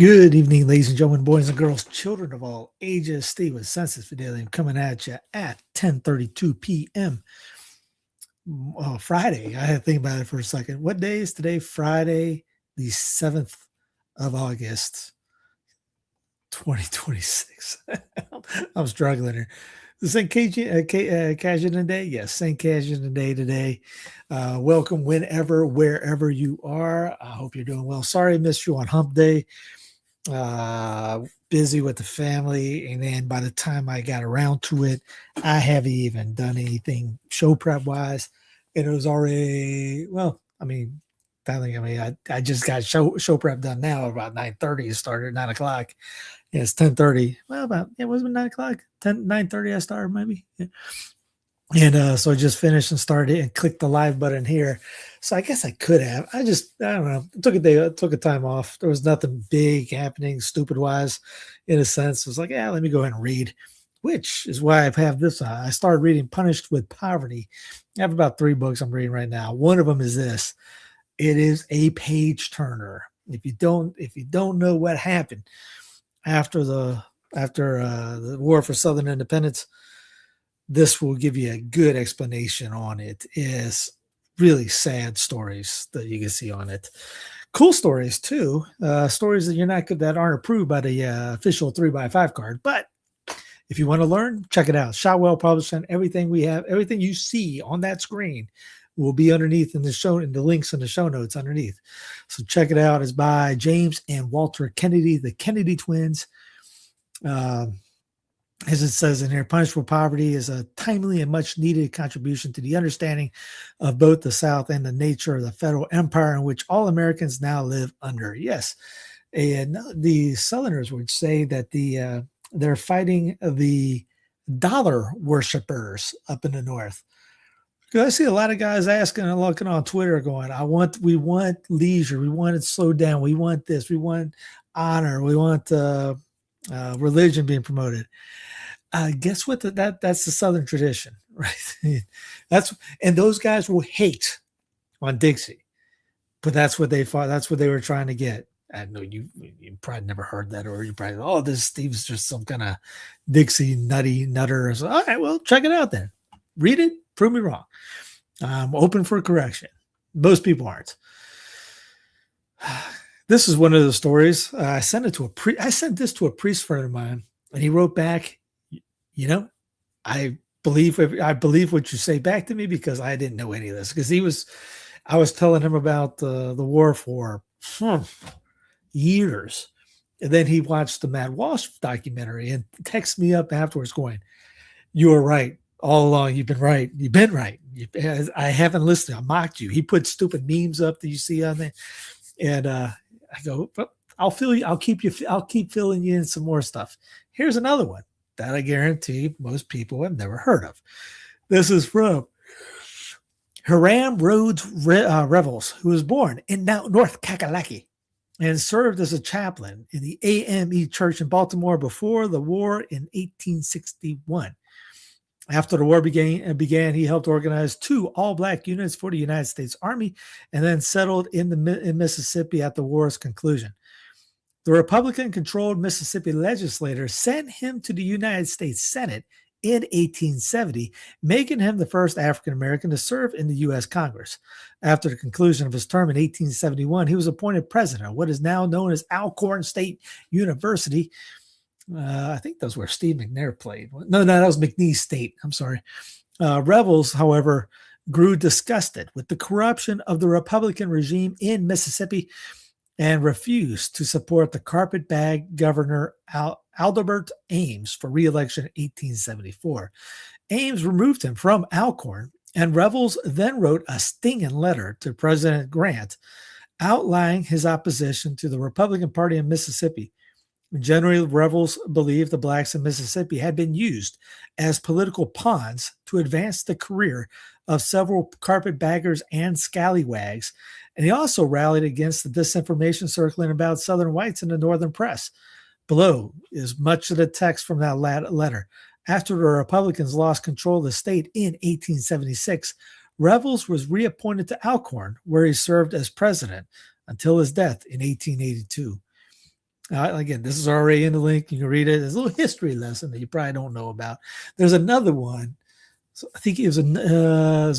Good evening, ladies and gentlemen, boys and girls, children of all ages. Steve with Census Fidelium coming at you at 10:32 p.m. Friday. I had to think about it for a second. What day is today? Friday, the 7th of August, 2026. I'm struggling here. The St. Cajun Day? Yes, St. Cajun Day today. Welcome whenever, wherever you are. I hope you're doing well. Sorry I missed you on Hump Day. Busy with the family, and then by the time I got around to it, I haven't even done anything show prep wise. And it was already, I just got show prep done now about 9:30. It started at 9 o'clock. Yeah, it's 10:30. Well, it was 9 o'clock, 9:30 I started maybe. Yeah. And so I just finished and started and clicked the live button here. So I guess I could have. I don't know. Took a time off. There was nothing big happening, stupid wise, in a sense. It was like, yeah, let me go ahead and read, which is why I have this. I started reading Punished with Poverty. I have about 3 books I'm reading right now. One of them is this. It is a page turner. If you don't know what happened after the war for Southern independence, this will give you a good explanation on it. Is really sad stories that you can see on it. Cool stories too. Stories that aren't approved by the official 3x5 card. But if you want to learn, check it out. Shotwell Publishing. Everything we have, everything you see on that screen will be underneath in the links in the show notes underneath. So check it out. It's by James and Walter Kennedy, the Kennedy twins. As it says in here, Punished with Poverty is a timely and much needed contribution to the understanding of both the South and the nature of the federal empire in which all Americans now live under. Yes, and the Southerners would say that they're fighting the dollar worshipers up in the North. Because I see a lot of guys asking and looking on Twitter going, we want leisure, we want it slowed down, we want this, we want honor, we want religion being promoted. Guess what? That's the Southern tradition, right? And those guys will hate on Dixie, but that's what they fought. That's what they were trying to get. I know you probably never heard that, or you probably, this Steve's just some kind of Dixie nutter. So, all right, well, check it out then. Read it. Prove me wrong. I'm open for correction. Most people aren't. This is one of the stories. I sent this to a priest friend of mine, and he wrote back, I believe what you say back to me, because I didn't know any of this. Because I was telling him about the war for years, and then he watched the Matt Walsh documentary and texted me up afterwards, going, "You were right all along. You've been right. You've been right. I haven't listened. I mocked you." He put stupid memes up that you see on there, and I go, well, I'll keep filling you in some more stuff. Here's another one that I guarantee most people have never heard of. This is from Hiram Rhodes Revels, who was born in North Kakalaki and served as a chaplain in the AME Church in Baltimore before the war in 1861. After the war began, he helped organize 2 all-black units for the United States Army and then settled in Mississippi at the war's conclusion. The Republican-controlled Mississippi legislature sent him to the United States Senate in 1870, making him the first African-American to serve in the U.S. Congress. After the conclusion of his term in 1871, he was appointed president of what is now known as Alcorn State University. I think those were Steve McNair played. No, that was McNeese State. I'm sorry. Rebels, however, grew disgusted with the corruption of the Republican regime in Mississippi and refused to support the carpetbag Governor Adelbert Ames for re-election in 1874. Ames removed him from Alcorn, and Revels then wrote a stinging letter to President Grant outlining his opposition to the Republican Party in Mississippi. Generally, Revels believed the blacks in Mississippi had been used as political pawns to advance the career of several carpetbaggers and scallywags, and he also rallied against the disinformation circling about Southern whites in the Northern press. Below is much of the text from that letter. After the Republicans lost control of the state in 1876, Revels was reappointed to Alcorn, where he served as president until his death in 1882. Again, this is already in the link. You can read it. There's a little history lesson that you probably don't know about. There's another one. So I think it was a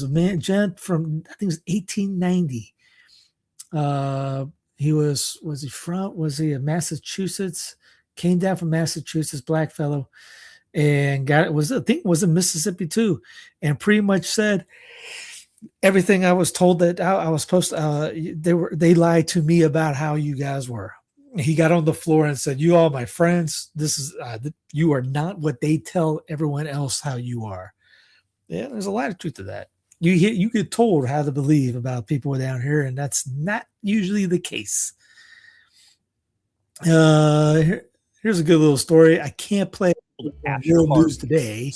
man, gent from, I think it was 1890. Was he a Massachusetts? Came down from Massachusetts, black fellow, and I think it was in Mississippi too, and pretty much said everything I was told that I was supposed to. They lied to me about how you guys were. He got on the floor and said, "You all my friends. This is you are not what they tell everyone else how you are." Yeah, there's a lot of truth to that. You get told how to believe about people down here, and that's not usually the case. Here's a good little story. I can't play World News Today,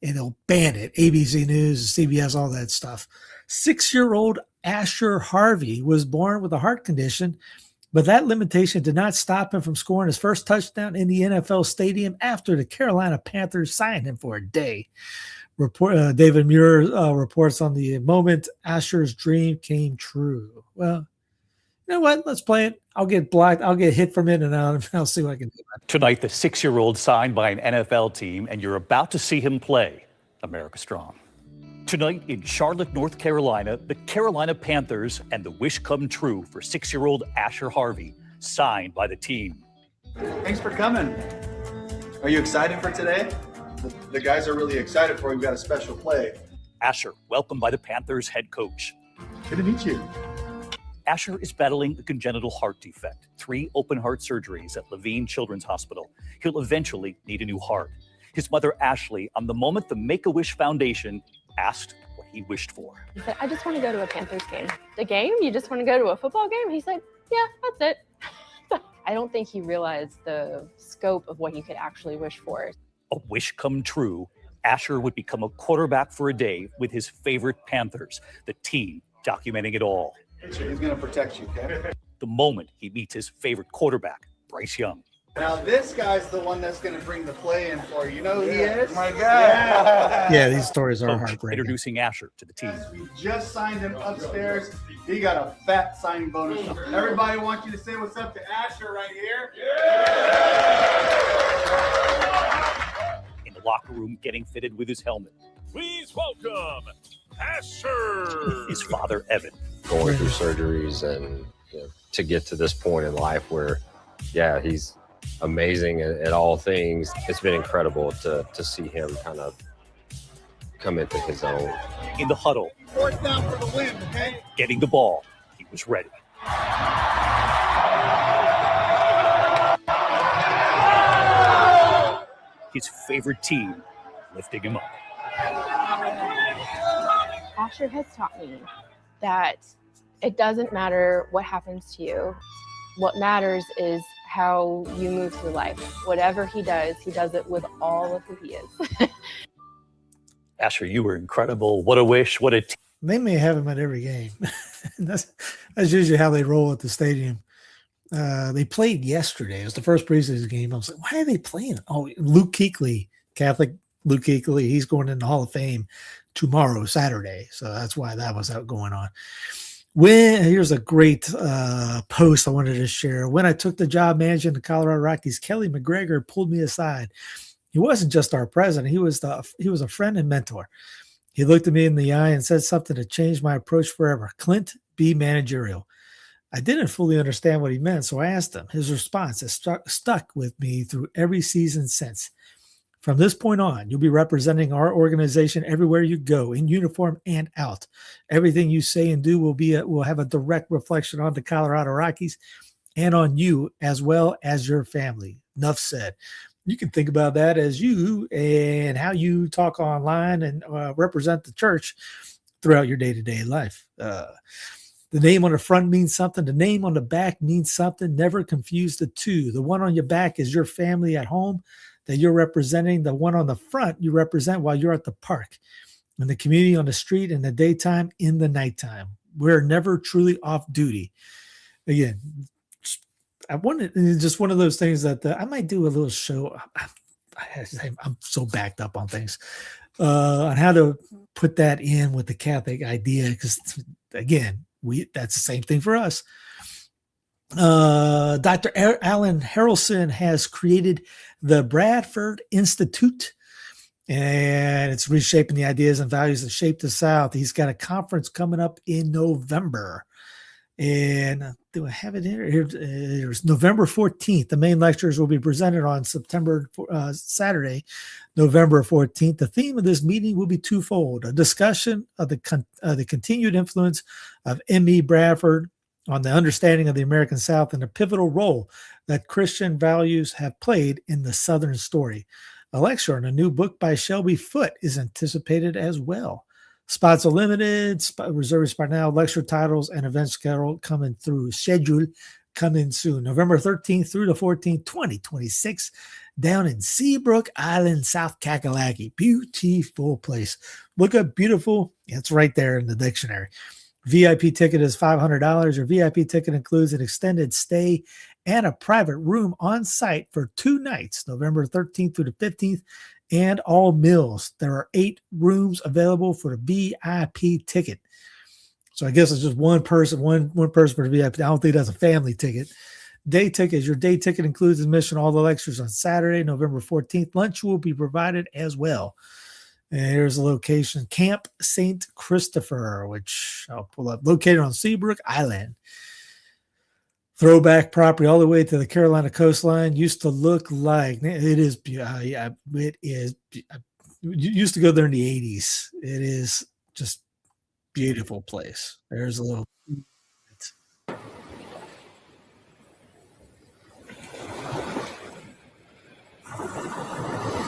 and they'll ban it. ABC News, CBS, all that stuff. 6-year-old Asher Harvey was born with a heart condition, but that limitation did not stop him from scoring his first touchdown in the NFL stadium after the Carolina Panthers signed him for a day. David Muir reports on the moment Asher's dream came true. Well, you know what? Let's play it. I'll get blocked. I'll get hit from it, and I'll see what I can do. Tonight, the 6-year-old signed by an NFL team, and you're about to see him play America Strong. Tonight in Charlotte, North Carolina, the Carolina Panthers and the wish come true for 6-year-old Asher Harvey, signed by the team. Thanks for coming. Are you excited for today? The guys are really excited for you. We've got a special play. Asher, welcomed by the Panthers head coach. Good to meet you. Asher is battling a congenital heart defect, 3 open heart surgeries at Levine Children's Hospital. He'll eventually need a new heart. His mother, Ashley, on the moment the Make-A-Wish Foundation asked what he wished for. He said, I just want to go to a Panthers game. The game? You just want to go to a football game? He said, yeah, that's it. I don't think he realized the scope of what he could actually wish for. A wish come true, Asher would become a quarterback for a day with his favorite Panthers, the team documenting it all. He's going to protect you, okay? The moment he meets his favorite quarterback, Bryce Young. Now, this guy's the one that's going to bring the play in for you. You know who he is? My God. Yeah, these stories are Coach heartbreaking. introducing Asher to the team. We just signed him upstairs. He got a fat signing bonus. Everybody wants you to say what's up to Asher right here. In the locker room, getting fitted with his helmet. Please welcome Asher. His father, Evan. Going through surgeries and to get to this point in life where, he's amazing at all things. It's been incredible to see him kind of come into his own. In the huddle. 4th down for the win, okay? Getting the ball. He was ready. His favorite team lifting him up. Asher has taught me that it doesn't matter what happens to you. What matters is how you move through life. Whatever he does it with all of who he is. Asher, you were incredible. What a wish. What a team. They may have him at every game. that's usually how they roll at the stadium. They played yesterday. It was the first preseason game. I was like, why are they playing? Oh, Luke Kuechly, Catholic Luke Kuechly, he's going in the Hall of Fame tomorrow, Saturday. So that's why that was out going on. Here's a great post I wanted to share. When I took the job managing the Colorado Rockies, Kelly McGregor pulled me aside. He wasn't just our president. He was a friend and mentor. He looked at me in the eye and said something that changed my approach forever. Clint, be managerial. I didn't fully understand what he meant, so I asked him. His response has stuck with me through every season since. From this point on, you'll be representing our organization everywhere you go, in uniform and out. Everything you say and do will have a direct reflection on the Colorado Rockies and on you as well as your family. Enough said. You can think about that as you and how you talk online and represent the church throughout your day-to-day life. The name on the front means something. The name on the back means something. Never confuse the two. The one on your back is your family at home that you're representing. The one on the front you represent while you're at the park, in the community, on the street, in the daytime, in the nighttime. We're never truly off duty. Again, it's just one of those things that I might do a little show. I'm so backed up on things on how to put that in with the Catholic idea. Because again, that's the same thing for us. Dr. Alan Harrelson has created the Bradford Institute, and it's reshaping the ideas and values that shape the South. He's got a conference coming up in November. And do I have it here? Here's November 14th. The main lectures will be presented on Saturday, November 14th. The theme of this meeting will be twofold: a discussion of the continued influence of M.E. Bradford on the understanding of the American South and the pivotal role that Christian values have played in the Southern story. A lecture on a new book by Shelby Foote is anticipated as well. Spots are limited, reserved by now. Lecture titles and event schedule coming soon. November 13th through the 14th, 2026, down in Seabrook Island, South Kakalaki. Beautiful place. Look up beautiful. It's right there in the dictionary. VIP ticket is $500. Your VIP ticket includes an extended stay and a private room on site for 2 nights, November 13th through the 15th, and all meals. There are 8 rooms available for the VIP ticket. So I guess it's just one person for the VIP. I don't think that's a family ticket. Day ticket. Your day ticket includes admission to all the lectures on Saturday, November 14th. Lunch will be provided as well. And here's the location: Camp St. Christopher, which I'll pull up, located on Seabrook Island. Throwback property all the way to the Carolina coastline. Used to look like it is. It is. Used to go there in the 80s. It is just beautiful place. There's a little.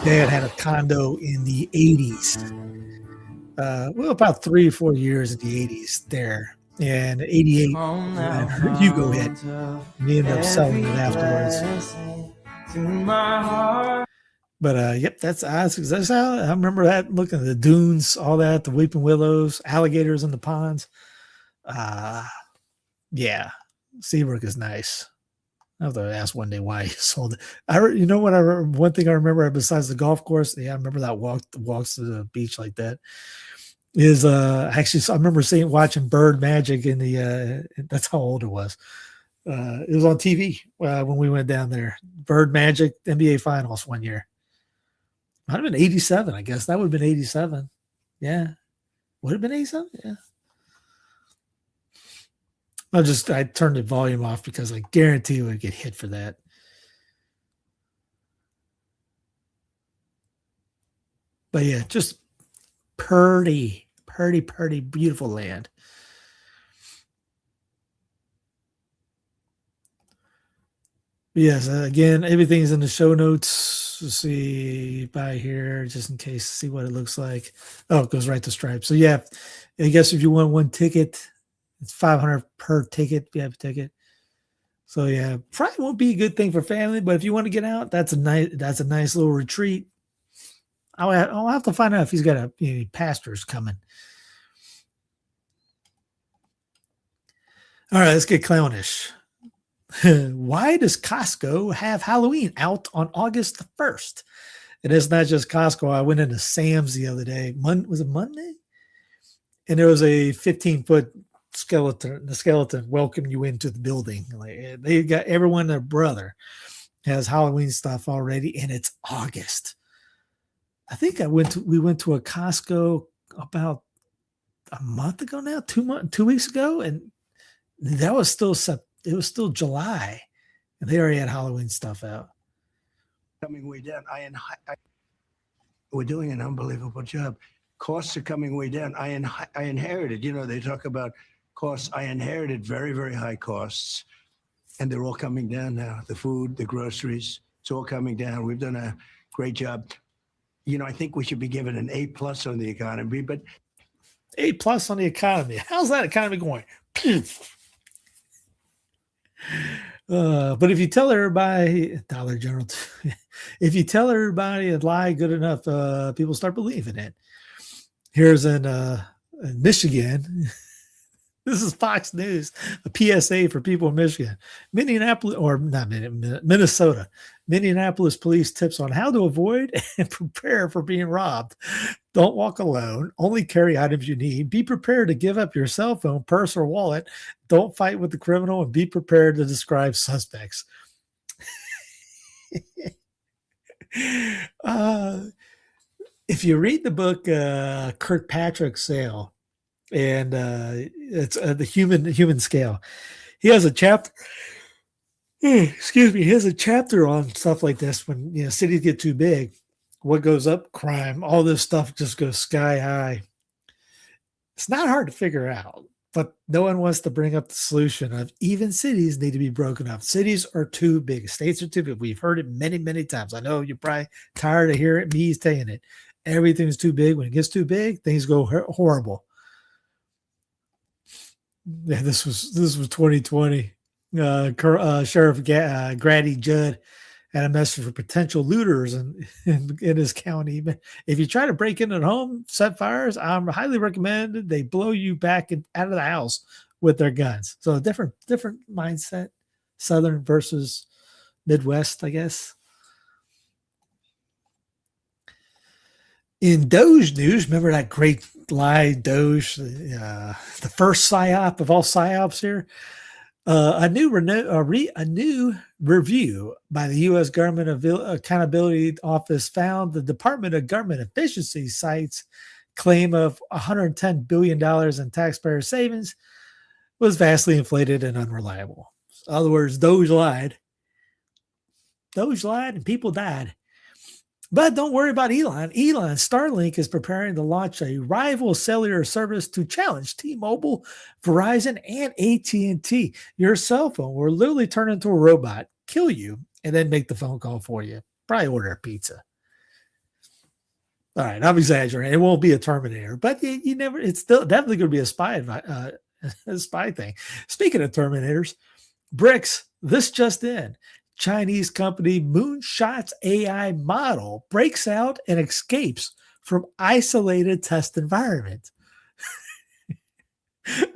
Dad had a condo in the 80s. Well, about 3 or 4 years in the 80s there. And 88, Hugo hit. We ended up selling it afterwards. But yep, that's how I remember that. Looking at the dunes, all that, the weeping willows, alligators in the ponds. Yeah, Seabrook is nice. I have to ask one day why he sold it. You know what? One thing I remember besides the golf course. Yeah, I remember that walks to the beach like that. Is actually, I remember watching Bird Magic in the that's how old it was. It was on TV when we went down there. Bird Magic NBA Finals one year. Might have been 87, I guess. That would have been 87. Yeah. Would have been 87? Yeah. I turned the volume off because I guarantee it would get hit for that. But yeah, just pretty beautiful land. Yes, again, everything's in the show notes. Let's see by here, just in case, see what it looks like. Oh, it goes right to Stripe. So yeah, I guess if you want one ticket, it's $500 per ticket, VIP ticket. So yeah, probably won't be a good thing for family, but if you want to get out, that's a nice little retreat. I'll have to find out if he's got any pastors coming. All right, let's get clownish. Why does Costco have Halloween out on August the 1st? And it's not just Costco. I went into Sam's the other day. Was it Monday? And there was a 15-foot skeleton. The skeleton welcomed you into the building. Like, they got everyone, their brother has Halloween stuff already, and it's August. I think we went to a Costco about a month ago now, 2 weeks ago, and that was still it was still July, and they already had Halloween stuff out. Coming way down. We're doing an unbelievable job. Costs are coming way down. I inherited. They talk about costs. I inherited very, very high costs, and they're all coming down now. The food, the groceries, it's all coming down. We've done a great job. I think we should be given an A+ on the economy, but A+ on the economy. How's that economy going? But if you tell everybody, Dollar General, if you tell everybody a lie good enough, people start believing it. Here's in Michigan, This is Fox News, a PSA for people in Michigan. Minnesota. Minneapolis police tips on how to avoid and prepare for being robbed. Don't walk alone. Only carry items you need. Be prepared to give up your cell phone, purse, or wallet. Don't fight with the criminal, and be prepared to describe suspects. If you read the book Kirkpatrick's Sale, and it's the human scale, he has a chapter. Excuse me. He has a chapter on stuff like this. When cities get too big, what goes up? Crime. All this stuff just goes sky high. It's not hard to figure out, but no one wants to bring up the solution of even cities need to be broken up. Cities are too big. States are too big. We've heard it many, many times. I know you're probably tired of hearing me saying it. Everything's too big. When it gets too big, things go horrible. Yeah, this was 2020. Sheriff Grady Judd had a message for potential looters in his county. If you try to break into a home, set fires, I'm highly recommended they blow you back out of the house with their guns. So a different mindset, Southern versus Midwest, I guess. In DOGE news, remember that great lie, DOGE, the first psyop of all psyops here? A new review by the U.S. Government Accountability Office found the Department of Government Efficiency cites claim of $110 billion in taxpayer savings was vastly inflated and unreliable. In other words, DOGE lied. DOGE lied and people died. But don't worry about Elon. Starlink is preparing to launch a rival cellular service to challenge T-Mobile, Verizon, and AT&T. Your cell phone will literally turn into a robot, kill you, and then make the phone call for you. Probably order a pizza. All right, I'm exaggerating. It won't be a Terminator, but it's still definitely going to be a spy thing. Speaking of Terminators, BRICS, this just in. Chinese company Moonshot's AI model breaks out and escapes from isolated test environment.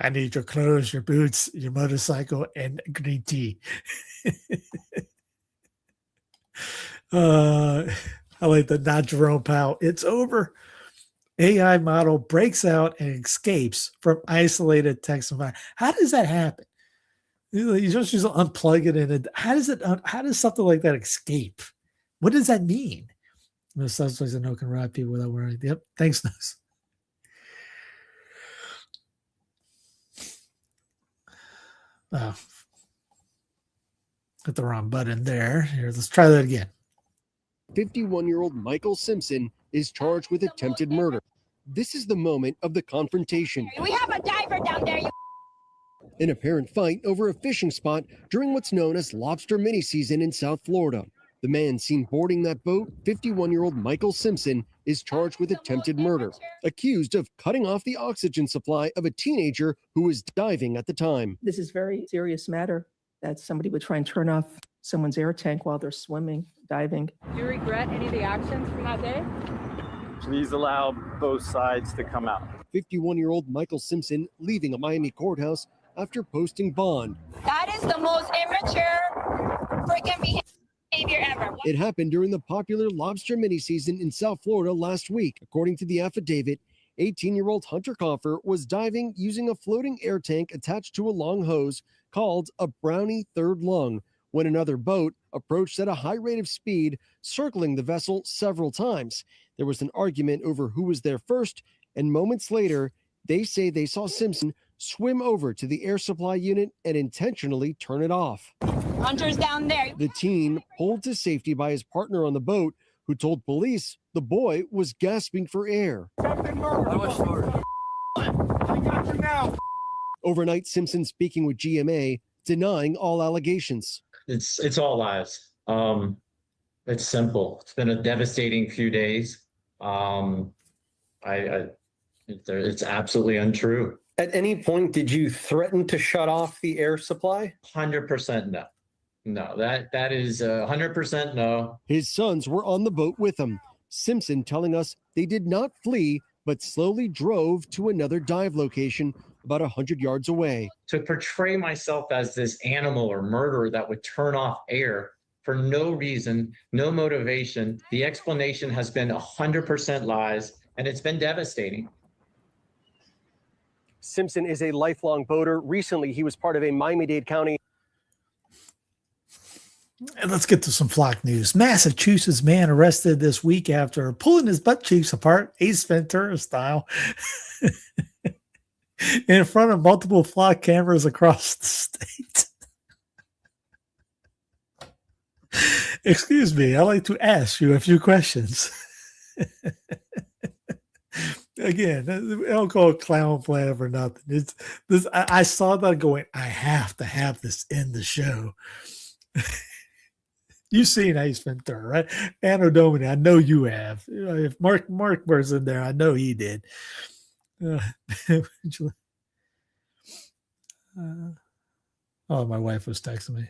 I need your clothes, your boots, your motorcycle, and green tea. I like the not Jerome Powell. It's over. AI model breaks out and escapes from isolated test environment. How does that happen? You just unplug it and how does something like that escape? What does that mean? No suspects I know can rob people without wearing. Yep. Thanks, Nose. Oh, hit the wrong button there. Here, let's try that again. 51-year-old Michael Simpson is charged with attempted murder. This is the moment of the confrontation. We have a diver down there. An apparent fight over a fishing spot during what's known as Lobster mini season in South Florida. The man seen boarding that boat, 51-year-old Michael Simpson, is charged with attempted murder, accused of cutting off the oxygen supply of a teenager who was diving at the time. This is a very serious matter that somebody would try and turn off someone's air tank while they're swimming, diving. Do you regret any of the actions from that day? Please allow both sides to come out. 51-year-old Michael Simpson leaving a Miami courthouse after posting bond. That is the most immature freaking behavior ever. It happened during the popular Lobster mini season in South Florida last week. According to the affidavit, 18-year-old Hunter Coffer was diving using a floating air tank attached to a long hose called a Brownie third lung when another boat approached at a high rate of speed, circling the vessel several times. There was an argument over who was there first, and moments later, they say they saw Simpson swim over to the air supply unit and intentionally turn it off. Hunter's down there. The teen pulled to safety by his partner on the boat, who told police the boy was gasping for air. Overnight, Simpson speaking with GMA, denying all allegations. It's all lies. It's simple. It's been a devastating few days. It's absolutely untrue. At any point, did you threaten to shut off the air supply? 100% no. No, that is 100% no. His sons were on the boat with him. Simpson telling us they did not flee, but slowly drove to another dive location about 100 yards away. To portray myself as this animal or murderer that would turn off air for no reason, no motivation, the explanation has been 100% lies, and it's been devastating. Simpson is a lifelong boater. Recently, he was part of a Miami-Dade County. And let's get to some flock news. Massachusetts man arrested this week after pulling his butt cheeks apart, Ace Ventura style, in front of multiple flock cameras across the state. Excuse me, I'd like to ask you a few questions. Again, I don't call it clown plan for nothing. It's this. I saw that going, I have to have this in the show. You've seen Ace Ventura, right? Anno Domini, I know you have. If Mark was in there, I know he did. Oh, my wife was texting me.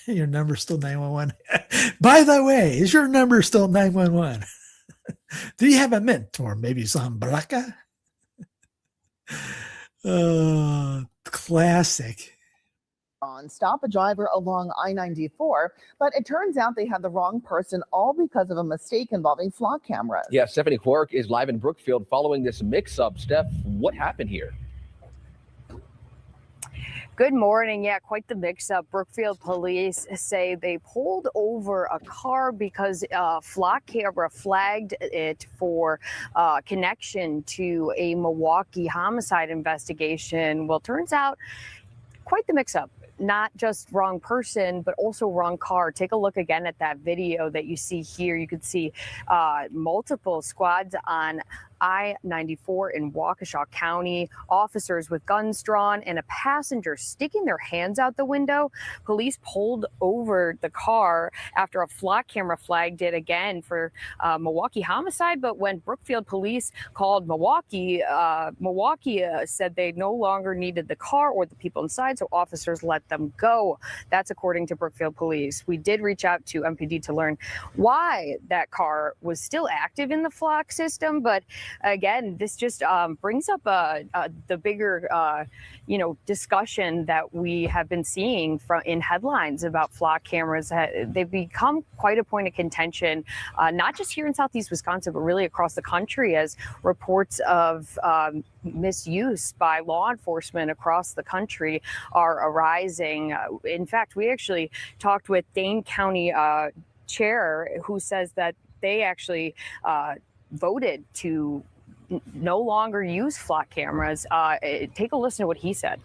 Your number's still 911. By the way, is your number still 911? Do you have a mentor? Maybe some Braca? Classic. Stop a driver along I-94, but it turns out they had the wrong person, all because of a mistake involving flock cameras. Yeah, Stephanie Quark is live in Brookfield following this mix-up. Steph, what happened here? Good morning. Yeah, quite the mix-up. Brookfield police say they pulled over a car because a flock camera flagged it for connection to a Milwaukee homicide investigation. Well, turns out quite the mix-up. Not just wrong person, but also wrong car. Take a look again at that video that you see here. You could see multiple squads on I-94 in Waukesha County, officers with guns drawn and a passenger sticking their hands out the window. Police pulled over the car after a flock camera flagged it again for Milwaukee homicide. But when Brookfield police called Milwaukee, said they no longer needed the car or the people inside, so officers let them go. That's according to Brookfield police. We did reach out to MPD to learn why that car was still active in the flock system, but again, this just brings up the bigger, discussion that we have been seeing in headlines about flock cameras. They've become quite a point of contention, not just here in Southeast Wisconsin, but really across the country, as reports of misuse by law enforcement across the country are arising. In fact, we actually talked with Dane County chair, who says that they actually voted to no longer use flock cameras. Take a listen to what he said.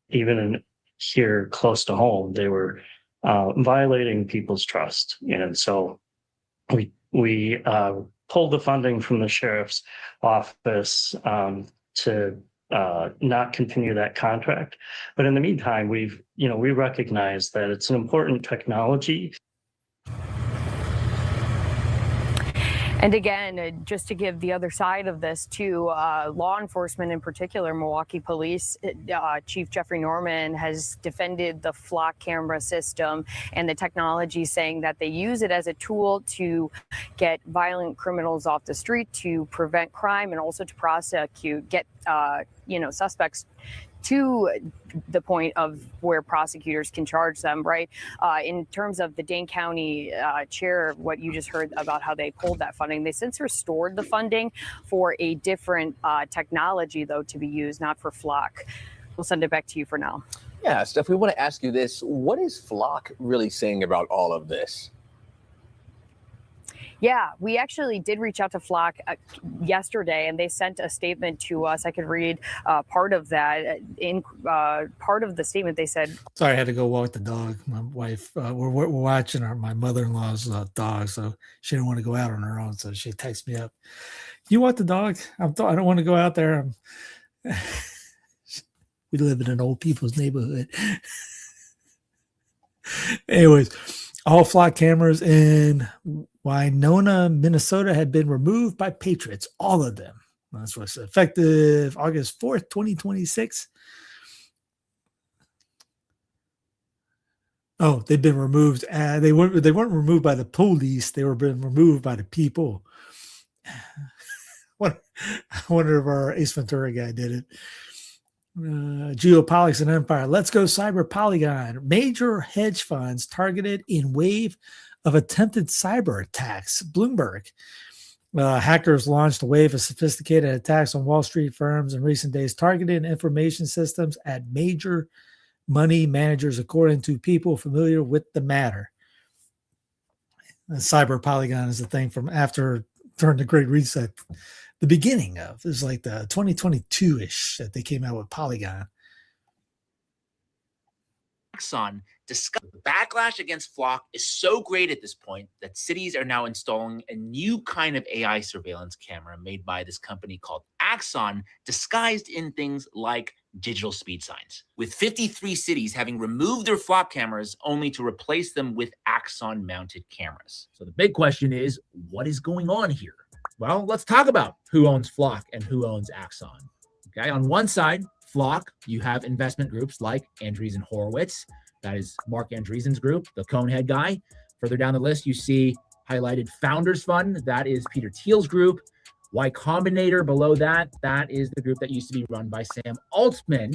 Even here close to home, they were violating people's trust. And so we pulled the funding from the sheriff's office to not continue that contract. But in the meantime, we recognize that it's an important technology. And again, just to give the other side of this too, law enforcement in particular, Milwaukee Police Chief Jeffrey Norman has defended the flock camera system and the technology, saying that they use it as a tool to get violent criminals off the street, to prevent crime, and also to prosecute, get suspects to the point of where prosecutors can charge them, right? In terms of the Dane County chair, what you just heard about how they pulled that funding, they since restored the funding for a different technology, though, to be used, not for flock. We'll send it back to you for now. Yeah, Steph, we want to ask you this. What is flock really saying about all of this? Yeah, we actually did reach out to Flock yesterday, and they sent a statement to us. I could read part of that. In part of the statement, they said, "Sorry, I had to go walk the dog. My wife, we're watching my mother-in-law's dog, so she didn't want to go out on her own. So she texted me up. You want the dog? I don't want to go out there. We live in an old people's neighborhood." Anyways, all flock cameras in Winona, Minnesota had been removed by patriots, all of them. That's what's effective August 4th, 2026. Oh, they've been removed. They weren't removed by the police. They were being removed by the people. I wonder if our Ace Ventura guy did it. Geopolitics and Empire. Let's go cyber Polygon. Major hedge funds targeted in wave of attempted cyber attacks. Bloomberg. Hackers launched a wave of sophisticated attacks on Wall Street firms in recent days, targeting information systems at major money managers, according to people familiar with the matter. And cyber Polygon is the thing from after during the Great Reset. The beginning of it was like the 2022-ish that they came out with Polygon. Axon discussed the backlash against Flock is so great at this point that cities are now installing a new kind of AI surveillance camera made by this company called Axon, disguised in things like digital speed signs, with 53 cities having removed their Flock cameras only to replace them with Axon mounted cameras. So the big question is, what is going on here? Well, let's talk about who owns Flock and who owns Axon. Okay, on one side, Flock, you have investment groups like Andreessen Horowitz. That is Mark Andreessen's group, the Conehead guy. Further down the list, you see highlighted Founders Fund. That is Peter Thiel's group. Y Combinator below that, that is the group that used to be run by Sam Altman.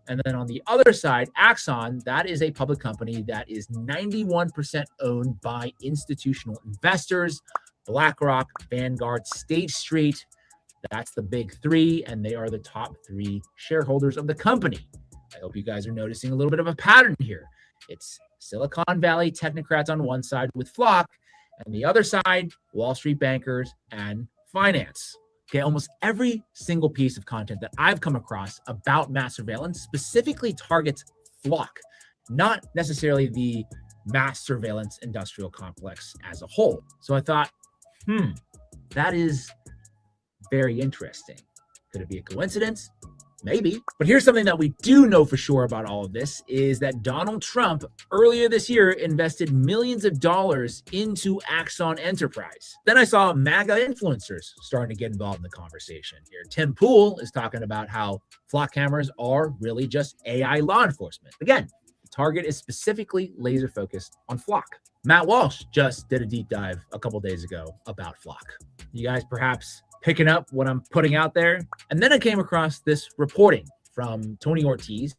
And then on the other side, Axon, that is a public company that is 91% owned by institutional investors, BlackRock, Vanguard, State Street. That's the big three, and they are the top three shareholders of the company. I hope you guys are noticing a little bit of a pattern here. It's Silicon Valley technocrats on one side with Flock, and the other side, Wall Street bankers and finance. Okay, almost every single piece of content that I've come across about mass surveillance specifically targets Flock, not necessarily the mass surveillance industrial complex as a whole. So I thought, that is very interesting. Could it be a coincidence? Maybe. But here's something that we do know for sure about all of this is that Donald Trump earlier this year invested millions of dollars into Axon Enterprise. Then I saw MAGA influencers starting to get involved in the conversation here. Tim Pool is talking about how Flock cameras are really just AI law enforcement. Again, the target is specifically laser focused on Flock. Matt Walsh just did a deep dive a couple days ago about Flock. You guys perhaps picking up what I'm putting out there? And then I came across this reporting from Tony Ortiz,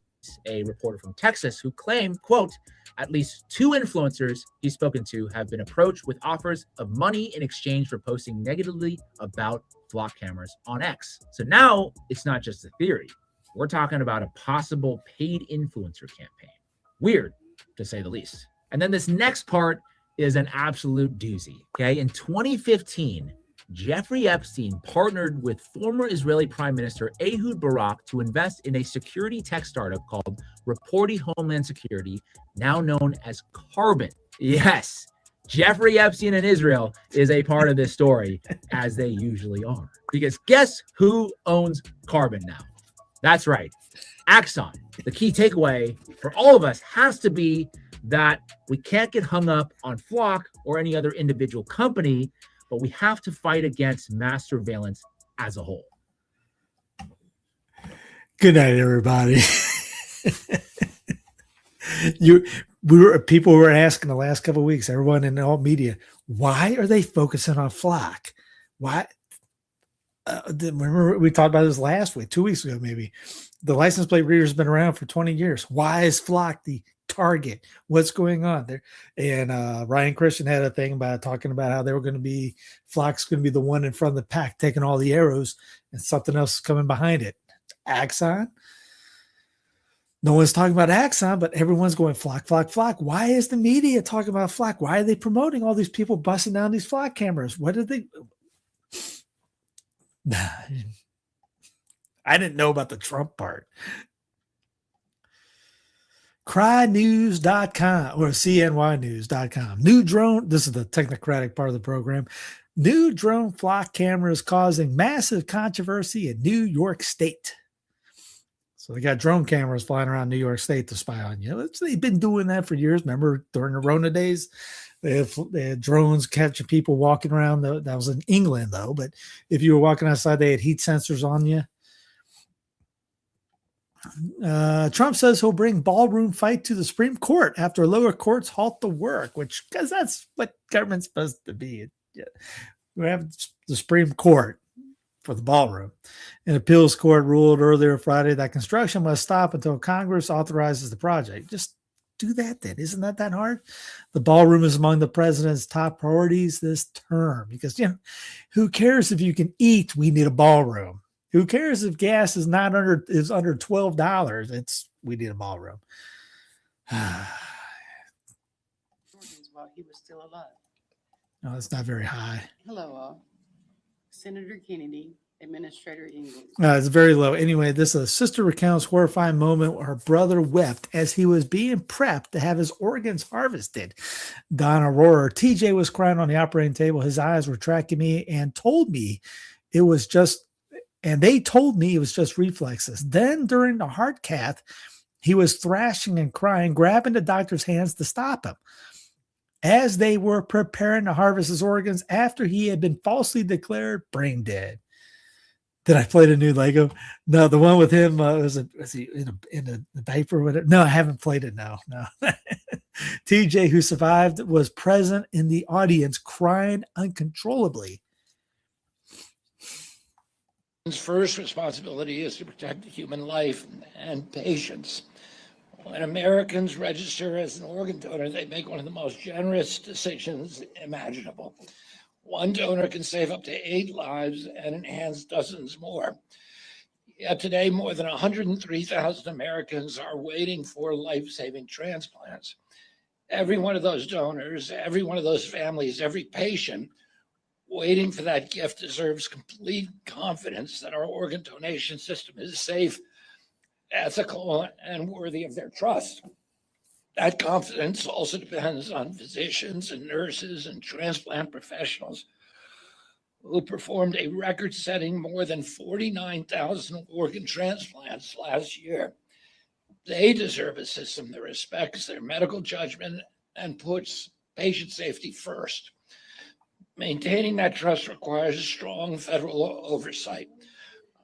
a reporter from Texas, who claimed, quote, at least 2 influencers he's spoken to have been approached with offers of money in exchange for posting negatively about Flock cameras on X. So now it's not just a theory. We're talking about a possible paid influencer campaign. Weird, to say the least. And then this next part is an absolute doozy. Okay, in 2015, Jeffrey Epstein partnered with former Israeli Prime Minister Ehud Barak to invest in a security tech startup called Reporty Homeland Security, now known as Carbon. Yes, Jeffrey Epstein and Israel is a part of this story, as they usually are. Because guess who owns Carbon now? That's right, Axon. The key takeaway for all of us has to be that we can't get hung up on Flock or any other individual company, but we have to fight against mass surveillance as a whole. Good night, everybody. People were asking the last couple of weeks, everyone in all media, why are they focusing on Flock? Why? Remember we talked about this last week, 2 weeks ago, maybe. The license plate reader has been around for 20 years. Why is Flock the target? What's going on there? And Ryan Christian had a thing about talking about how they were going to be, Flock's going to be the one in front of the pack, taking all the arrows, and something else is coming behind it. Axon. No one's talking about Axon, but everyone's going Flock, Flock, Flock. Why is the media talking about Flock? Why are they promoting all these people busting down these Flock cameras? What did they? I didn't know about the Trump part. Crynews.com or cnynews.com. New drone. This is the technocratic part of the program. New drone Flock cameras causing massive controversy in New York State. So they got drone cameras flying around New York State to spy on you. They've been doing that for years. Remember during the Rona days, they had drones catching people walking around. That was in England, though. But if you were walking outside, they had heat sensors on you. Trump says he'll bring ballroom fight to the Supreme Court after lower courts halt the work, because that's what government's supposed to be. We have the Supreme Court for the ballroom. An appeals court ruled earlier Friday that construction must stop until Congress authorizes the project. Just do that then. Isn't that hard? The ballroom is among the president's top priorities this term because, who cares if you can eat? We need a ballroom. Who cares if gas is under $12? We need a ballroom. While he was still alive. No, it's not very high. Hello, all. Senator Kennedy, Administrator Ingalls. It's very low. Anyway, this sister recounts horrifying moment where her brother wept as he was being prepped to have his organs harvested. Don Aurora, TJ was crying on the operating table. His eyes were tracking me and told me it was just, and they told me it was just reflexes. Then during the heart cath, he was thrashing and crying, grabbing the doctor's hands to stop him. As they were preparing to harvest his organs after he had been falsely declared brain dead. Did I play the new Lego? No, the one with him was he in a diaper with it? No, I haven't played it. No. TJ, who survived, was present in the audience, crying uncontrollably. His first responsibility is to protect human life and patients. When Americans register as an organ donor, they make one of the most generous decisions imaginable. One donor can save up to 8 lives and enhance dozens more. Yet today, more than 103,000 Americans are waiting for life-saving transplants. Every one of those donors, every one of those families, every patient waiting for that gift deserves complete confidence that our organ donation system is safe, ethical, and worthy of their trust. That confidence also depends on physicians and nurses and transplant professionals who performed a record-setting more than 49,000 organ transplants last year. They deserve a system that respects their medical judgment and puts patient safety first. Maintaining that trust requires strong federal oversight.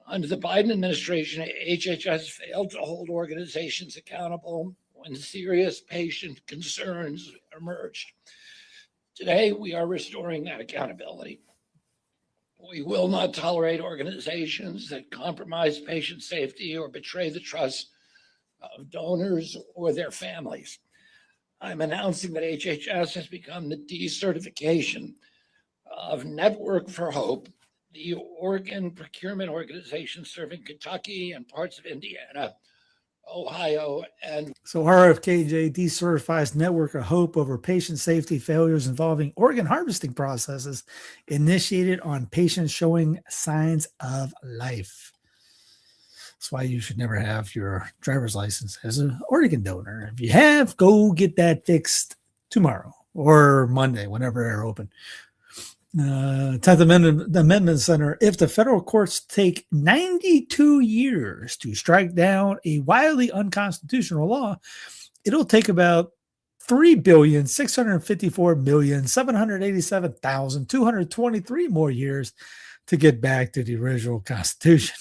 Under the Biden administration, HHS failed to hold organizations accountable when serious patient concerns emerged. Today, we are restoring that accountability. We will not tolerate organizations that compromise patient safety or betray the trust of donors or their families. I'm announcing that HHS has become the decertification of Network for Hope, the organ procurement organization serving Kentucky and parts of Indiana, Ohio, and so RFKJ decertifies Network of Hope over patient safety failures involving organ harvesting processes initiated on patients showing signs of life. That's why you should never have your driver's license as an organ donor. If you have, go get that fixed tomorrow or Monday, whenever they're open. 10th Amendment Center. If the federal courts take 92 years to strike down a wildly unconstitutional law, it'll take about 3,654,787,223 more years to get back to the original Constitution.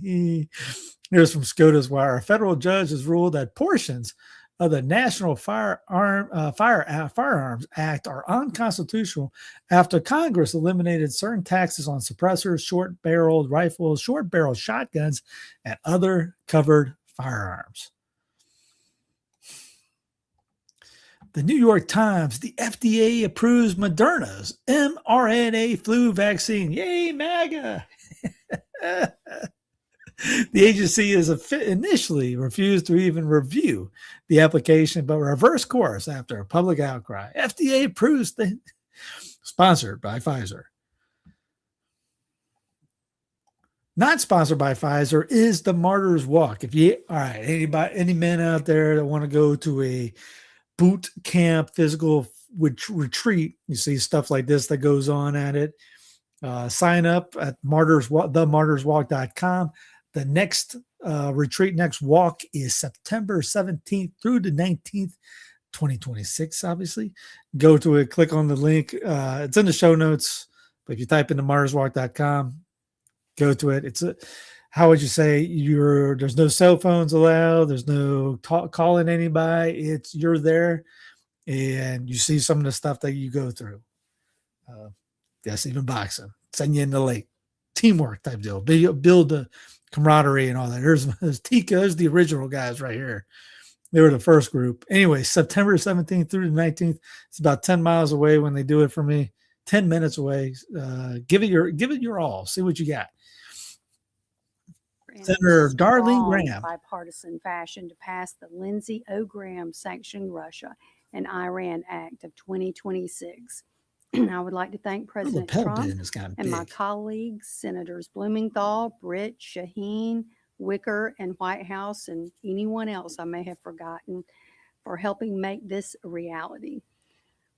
Here's from SCOTUS Wire. A federal judge has ruled that portions of the National Firearms Act are unconstitutional after Congress eliminated certain taxes on suppressors, short-barreled rifles, short-barreled shotguns, and other covered firearms. The New York Times, the FDA approves Moderna's mRNA flu vaccine. Yay, MAGA! The agency has initially refused to even review the application, but reversed course after a public outcry. FDA approves the sponsored by Pfizer. Not sponsored by Pfizer is the Martyrs Walk. Any men out there that want to go to a boot camp physical retreat, you see stuff like this that goes on at it. Sign up at themartyrswalk.com. The next retreat, next walk is September 17th through the 19th, 2026, obviously. Go to it, click on the link. It's in the show notes, but if you type into martyrswalk.com, go to it. It's how would you say, there's no cell phones allowed. There's no calling anybody. You're there and you see some of the stuff that you go through. Yes, even boxing. Send you in the lake. teamwork type deal. Build the camaraderie and all that. There's Tika. There's the original guys right here. They were the first group. Anyway, September 17th through the 19th. It's about 10 miles away when they do it for me. 10 minutes away. Give it your all. See what you got. Senator Darlene Graham. Bipartisan fashion to pass the Lindsey O. Graham Sanctioned Russia and Iran Act of 2026. I would like to thank President Trump and my colleagues, Senators Blumenthal, Britt, Shaheen, Wicker, and Whitehouse, and anyone else I may have forgotten for helping make this a reality.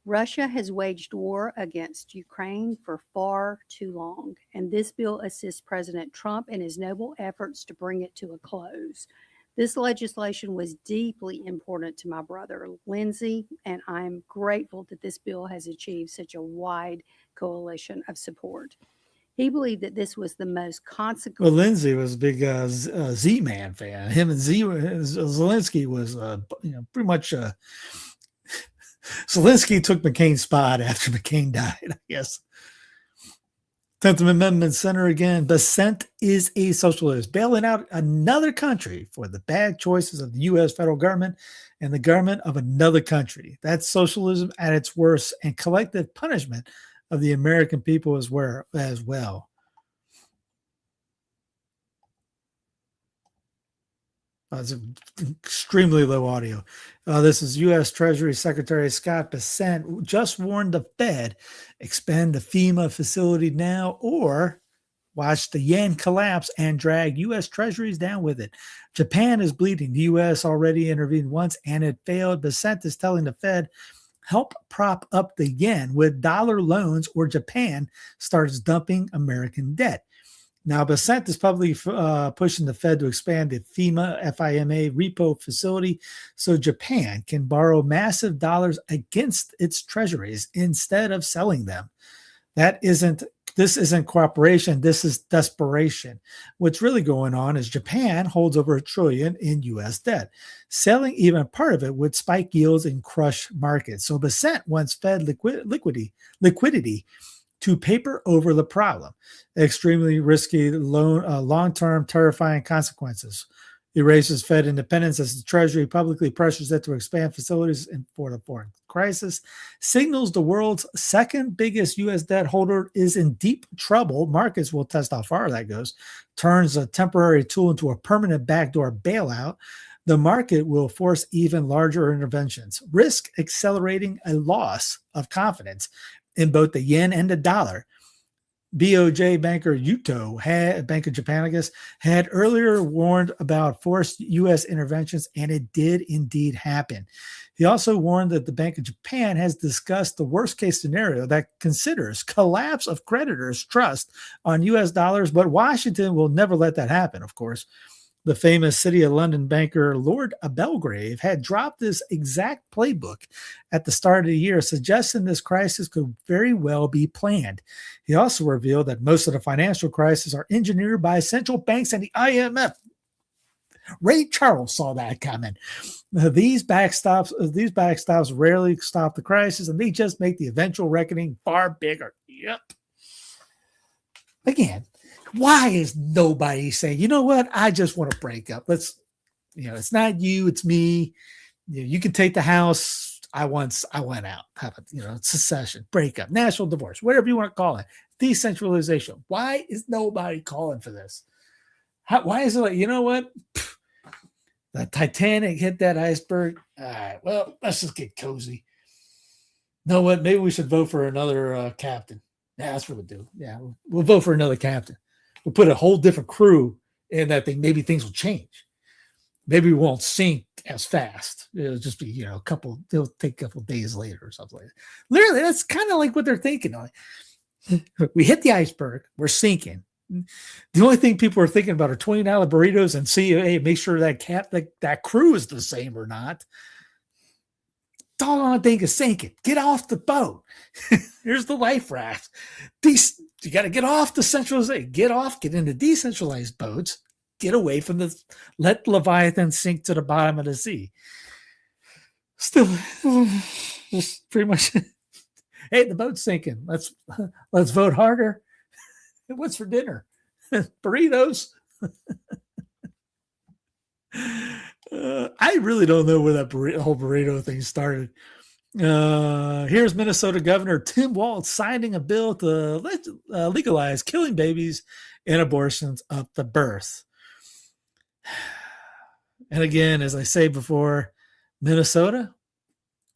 Russia has waged war against Ukraine for far too long, and this bill assists President Trump in his noble efforts to bring it to a close. This legislation was deeply important to my brother, Lindsey, and I am grateful that this bill has achieved such a wide coalition of support. He believed that this was the most consequential. Well, Lindsey was a big Z-Man fan. Him and Zelensky was, pretty much. Zelensky took McCain's spot after McCain died, I guess. 10th Amendment Center again. Dissent is a socialist, bailing out another country for the bad choices of the U.S. federal government and the government of another country. That's socialism at its worst and collective punishment of the American people as well. It's extremely low audio. This is U.S. Treasury Secretary Scott Bessent just warned the Fed, expand the FEMA facility now or watch the yen collapse and drag U.S. Treasuries down with it. Japan is bleeding. The U.S. already intervened once and it failed. Bessent is telling the Fed, help prop up the yen with dollar loans or Japan starts dumping American debt. Now, Bessent is publicly pushing the Fed to expand the FEMA repo facility so Japan can borrow massive dollars against its treasuries instead of selling them. This isn't cooperation. This is desperation. What's really going on is Japan holds over $1 trillion in U.S. debt. Selling even part of it would spike yields and crush markets. So Bessent wants Fed liquidity to paper over the problem. Extremely risky, long-term, terrifying consequences. Erases Fed independence as the Treasury publicly pressures it to expand facilities for the foreign crisis. Signals the world's second biggest U.S. debt holder is in deep trouble. Markets will test how far that goes. Turns a temporary tool into a permanent backdoor bailout. The market will force even larger interventions. Risk accelerating a loss of confidence in both the yen and the dollar. BOJ banker Yuto, Bank of Japan, I guess, had earlier warned about forced U.S. interventions, and it did indeed happen. He also warned that the Bank of Japan has discussed the worst-case scenario that considers collapse of creditors' trust on U.S. dollars, but Washington will never let that happen, of course. The famous City of London banker Lord Belgrave had dropped this exact playbook at the start of the year, suggesting this crisis could very well be planned. He also revealed that most of the financial crises are engineered by central banks and the IMF. Ray Charles saw that coming. These backstops rarely stop the crisis, and they just make the eventual reckoning far bigger. Yep. Again, why is nobody saying, you know what? I just want to break up. It's not you, it's me. You can take the house. I went out. Have it, secession, breakup, national divorce, whatever you want to call it. Decentralization. Why is nobody calling for this? Why is it like, you know what? The Titanic hit that iceberg. All right, well, let's just get cozy. You know what? Maybe we should vote for another captain. Yeah, that's what we'll do. Yeah, we'll vote for another captain. We'll put a whole different crew in that thing. Maybe things will change. Maybe we won't sink as fast. It'll just be, it'll take a couple days later or something like that. Literally, that's kind of like what they're thinking. We hit the iceberg. We're sinking. The only thing people are thinking about are $20 burritos and see, hey, make sure that crew is the same or not. Doggone thing is sinking. Get off the boat. Here's the life raft. You got to get off the centralization. Get into decentralized boats. Get away from let Leviathan sink to the bottom of the sea. Still, just pretty much. Hey, the boat's sinking. Let's vote harder. What's for dinner? Burritos. I really don't know where that whole burrito thing started. Here's Minnesota Governor Tim Walz signing a bill to legalize killing babies and abortions up to birth. And again, as I say before, Minnesota,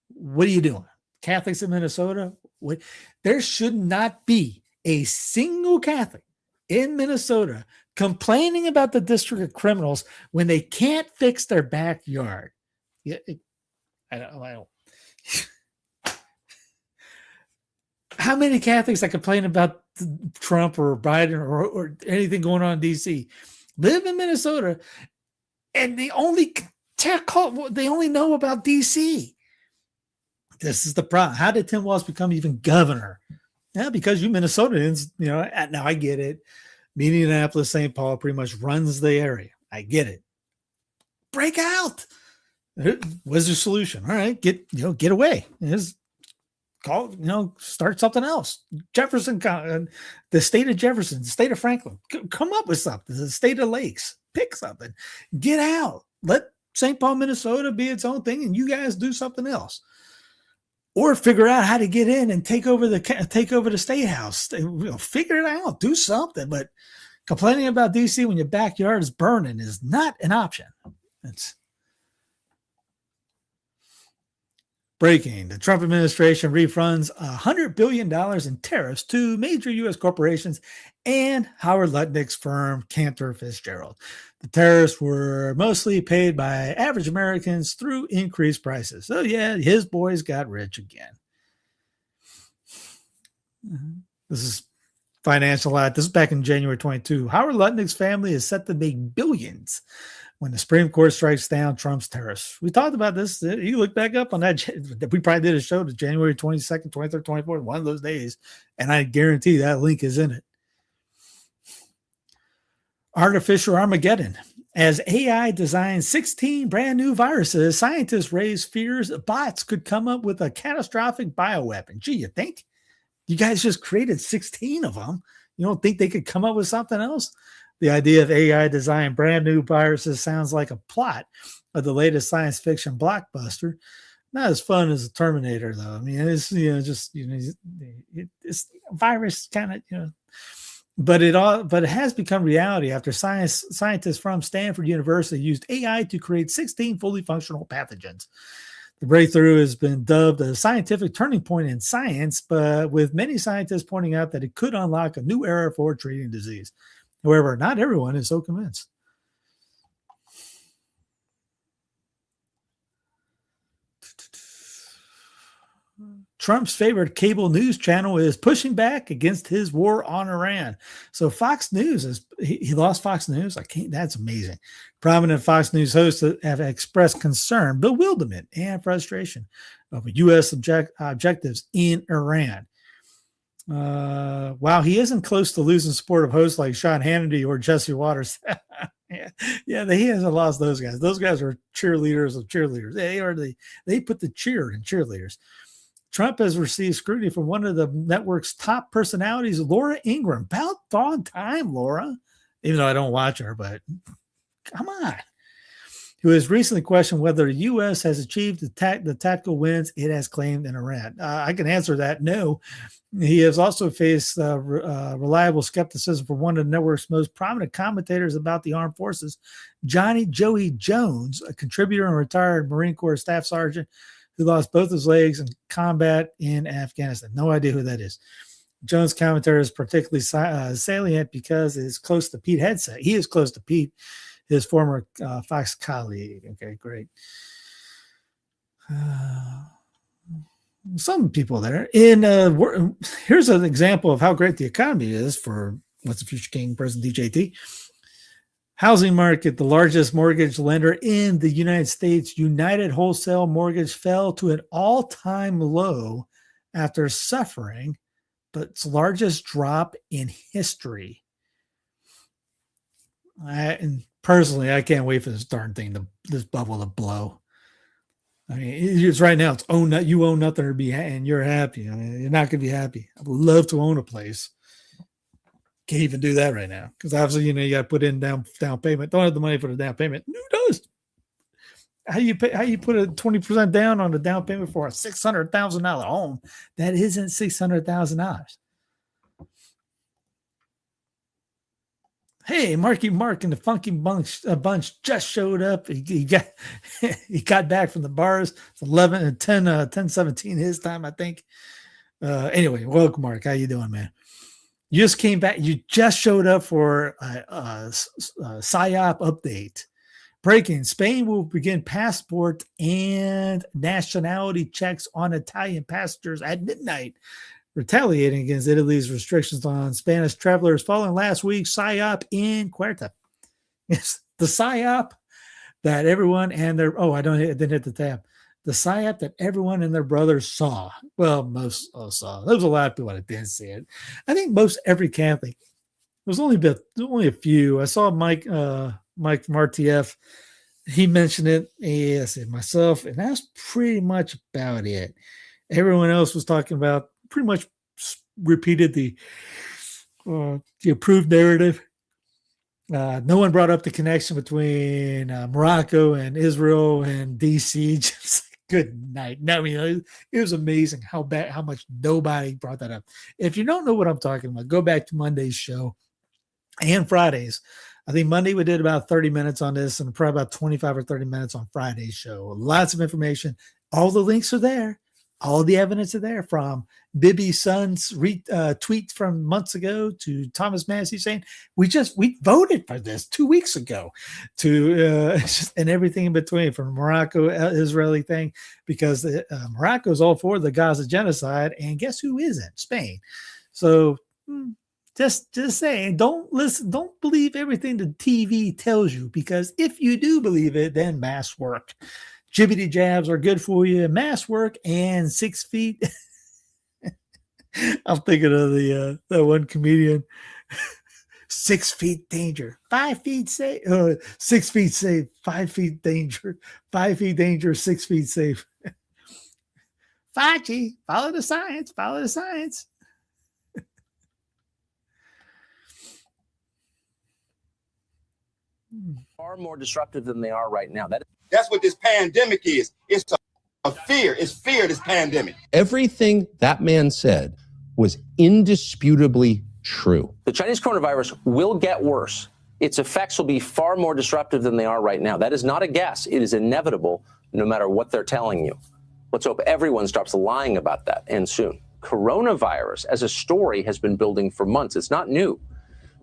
what are you doing? Catholics in Minnesota, there should not be a single Catholic in Minnesota complaining about the district of criminals when they can't fix their backyard. Yeah, I don't. How many Catholics that complain about Trump or Biden or anything going on in D.C. live in Minnesota, and they only know about D.C. This is the problem. How did Tim Walz become even governor? Yeah, because you Minnesotans, now I get it. Minneapolis, St. Paul pretty much runs the area. I get it. Break out. What's the solution? All right, get away. Start something else. Jefferson, the state of Jefferson, the state of Franklin, come up with something. The state of Lakes, pick something. Get out. Let St. Paul, Minnesota be its own thing, and you guys do something else. Or figure out how to get in and take over the state house. Figure it out. Do something. But complaining about D.C. when your backyard is burning is not an option. It's breaking. The Trump administration refunds $100 billion in tariffs to major U.S. corporations and Howard Lutnick's firm, Cantor Fitzgerald. The tariffs were mostly paid by average Americans through increased prices. So, yeah, his boys got rich again. This is Financial Light. This is back in January 22. Howard Lutnick's family is set to make billions when the Supreme Court strikes down Trump's tariffs. We talked about this. You look back up on that. We probably did a show to January 22nd, 23rd, 24th, one of those days, and I guarantee that link is in it. Artificial Armageddon. As AI designs 16 brand new viruses, scientists raise fears bots could come up with a catastrophic bioweapon. Gee, you think? You guys just created 16 of them. You don't think they could come up with something else? The idea of AI designing brand new viruses sounds like a plot of the latest science fiction blockbuster. Not as fun as a Terminator, though. I mean, it's it's virus kind of but it has become reality after scientists from Stanford University used AI to create 16 fully functional pathogens. The breakthrough has been dubbed a scientific turning point in science, but with many scientists pointing out that it could unlock a new era for treating disease. However, not everyone is so convinced. Trump's favorite cable news channel is pushing back against his war on Iran. So Fox News he lost Fox News. That's amazing. Prominent Fox News hosts have expressed concern, bewilderment, and frustration over U.S. objectives in Iran. While he isn't close to losing support of hosts like Sean Hannity or Jesse Waters. Yeah, he hasn't lost those guys. Those guys are cheerleaders of cheerleaders. They put the cheer in cheerleaders. Trump has received scrutiny from one of the network's top personalities, Laura Ingraham. About darn time, Laura. Even though I don't watch her, but come on. Who has recently questioned whether the U.S. has achieved the tactical wins it has claimed in Iran. I can answer that no. He has also faced reliable skepticism from one of the network's most prominent commentators about the armed forces, Johnny Joey Jones, a contributor and retired Marine Corps staff sergeant who lost both his legs in combat in Afghanistan. No idea who that is. Jones' commentary is particularly salient because it is close to Pete Hegseth. He is close to Pete, his former Fox colleague. Okay, great. Some people there. Here's an example of how great the economy is for What's the Future King, President DJT. Housing market, the largest mortgage lender in the United States, United Wholesale Mortgage, fell to an all-time low after suffering its largest drop in history. And personally, I can't wait for this darn thing, this bubble to blow. I mean, it's right now. It's you own nothing and you're happy. I mean, you're not going to be happy. I would love to own a place. Can't even do that right now because obviously, you got to put in down payment. Don't have the money for the down payment. Who does? How you put a 20% down on the down payment for a $600,000 home? That isn't $600,000. Hey, Marky Mark and the Funky Bunch just showed up. He got back from the bars. It's 10:17 his time, I think. Anyway, welcome, Mark. How you doing, man? You just came back. You just showed up for a PSYOP update. Breaking: Spain will begin passport and nationality checks on Italian passengers at midnight, retaliating against Italy's restrictions on Spanish travelers following last week's PSYOP in Ceuta. It's the PSYOP that everyone and their I didn't hit the tab. The PSYOP that everyone and their brothers saw. Well, most saw. There was a lot of people that didn't see it. I think every Catholic. There was only a few. I saw Mike from RTF. He mentioned it. Yes, myself, and that's pretty much about it. Everyone else was talking about pretty much repeated the approved narrative. No one brought up the connection between Morocco and Israel and DC. Just good night. No, I mean, it was amazing how much nobody brought that up. If you don't know what I'm talking about, go back to Monday's show and Fridays. I think Monday we did about 30 minutes on this and probably about 25 or 30 minutes on Friday's show. Lots of information. All the links are there. All the evidence are there, from Bibi's son's tweet from months ago to Thomas Massey saying, we voted for this 2 weeks ago, to and everything in between, from Morocco, Israeli thing, because Morocco is all for the Gaza genocide. And guess who isn't? Spain. So just saying, don't believe everything the TV tells you, because if you do believe it, then masks work. Jibbity jabs are good for you. Mask work and 6 feet. I'm thinking of that one comedian. 6 feet danger, 5 feet safe. 6 feet safe, 5 feet danger. 5 feet danger, 6 feet safe. Fauci, follow the science. Follow the science. Far more disruptive than they are right now. That's what this pandemic is. It's a fear. It's fear, this pandemic. Everything that man said was indisputably true. The Chinese coronavirus will get worse. Its effects will be far more disruptive than they are right now. That is not a guess. It is inevitable, no matter what they're telling you. Let's hope everyone stops lying about that, and soon. Coronavirus as a story has been building for months. It's not new.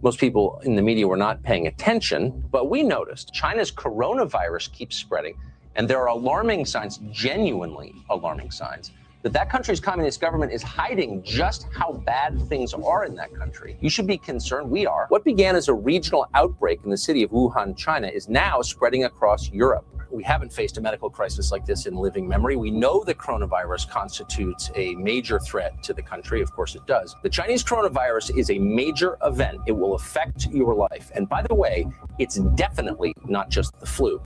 Most people in the media were not paying attention, but we noticed China's coronavirus keeps spreading, and there are alarming signs, genuinely alarming signs, that country's communist government is hiding just how bad things are in that country. You should be concerned. We are. What began as a regional outbreak in the city of Wuhan, China, is now spreading across Europe. We haven't faced a medical crisis like this in living memory. We know the coronavirus constitutes a major threat to the country. Of course it does. The Chinese coronavirus is a major event. It will affect your life. And by the way, it's definitely not just the flu.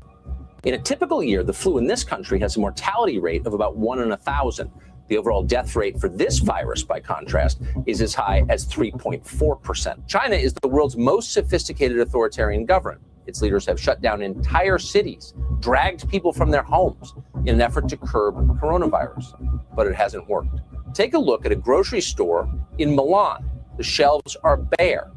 In a typical year, the flu in this country has a mortality rate of about 1 in 1,000. The overall death rate for this virus, by contrast, is as high as 3.4%. China is the world's most sophisticated authoritarian government. Its leaders have shut down entire cities, dragged people from their homes in an effort to curb coronavirus, but it hasn't worked. Take a look at a grocery store in Milan. The shelves are bare.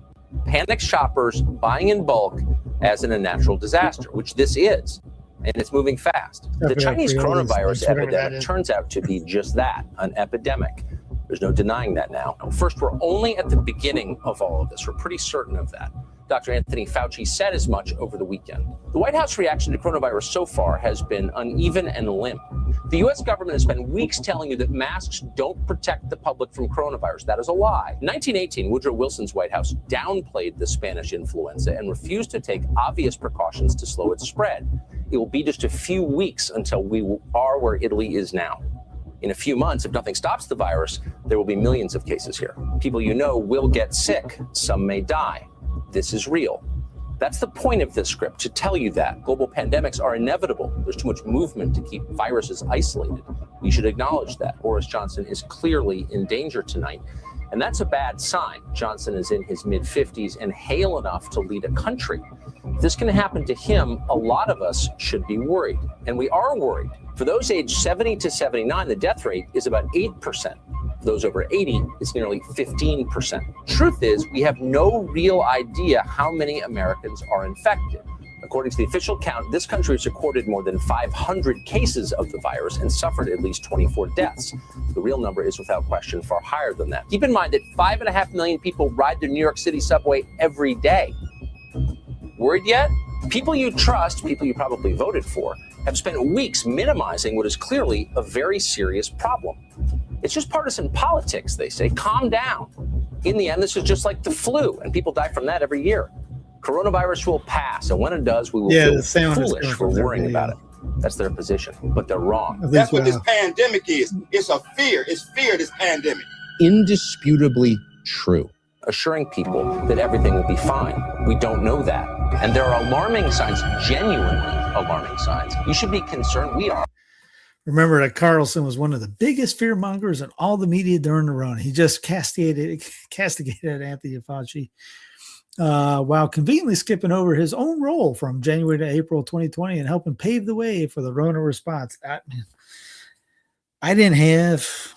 Panicked shoppers buying in bulk as in a natural disaster, which this is, and it's moving fast. The Chinese coronavirus epidemic turns out to be just that, an epidemic. There's no denying that now. First, we're only at the beginning of all of this. We're pretty certain of that. Dr. Anthony Fauci said as much over the weekend. The White House reaction to coronavirus so far has been uneven and limp. The U.S. government has spent weeks telling you that masks don't protect the public from coronavirus. That is a lie. In 1918, Woodrow Wilson's White House downplayed the Spanish influenza and refused to take obvious precautions to slow its spread. It will be just a few weeks until we are where Italy is now. In a few months, if nothing stops the virus, there will be millions of cases here. People you know will get sick. Some may die. This is real. That's the point of this script, to tell you that. Global pandemics are inevitable. There's too much movement to keep viruses isolated. We should acknowledge that. Boris Johnson is clearly in danger tonight. And that's a bad sign. Johnson is in his mid-50s and hale enough to lead a country. If this can happen to him, a lot of us should be worried. And we are worried. For those aged 70 to 79, the death rate is about 8%. For those over 80, it's nearly 15%. Truth is, we have no real idea how many Americans are infected. According to the official count, this country has recorded more than 500 cases of the virus and suffered at least 24 deaths. The real number is, without question, far higher than that. Keep in mind that 5.5 million people ride the New York City subway every day. Worried yet? People you trust, people you probably voted for, have spent weeks minimizing what is clearly a very serious problem. It's just partisan politics, they say. Calm down. In the end, this is just like the flu, and people die from that every year. Coronavirus will pass, and when it does, we will feel foolish for worrying about it. That's their position, but they're wrong. That's what this pandemic is. It's a fear. It's fear, this pandemic. Indisputably true. Assuring people that everything will be fine. We don't know that. And there are alarming signs, genuinely alarming signs. You should be concerned. We are. Remember that Carlson was one of the biggest fear mongers in all the media during the run. He just castigated Anthony Fauci while conveniently skipping over his own role from January to April 2020 and helping pave the way for the Rona response. I didn't have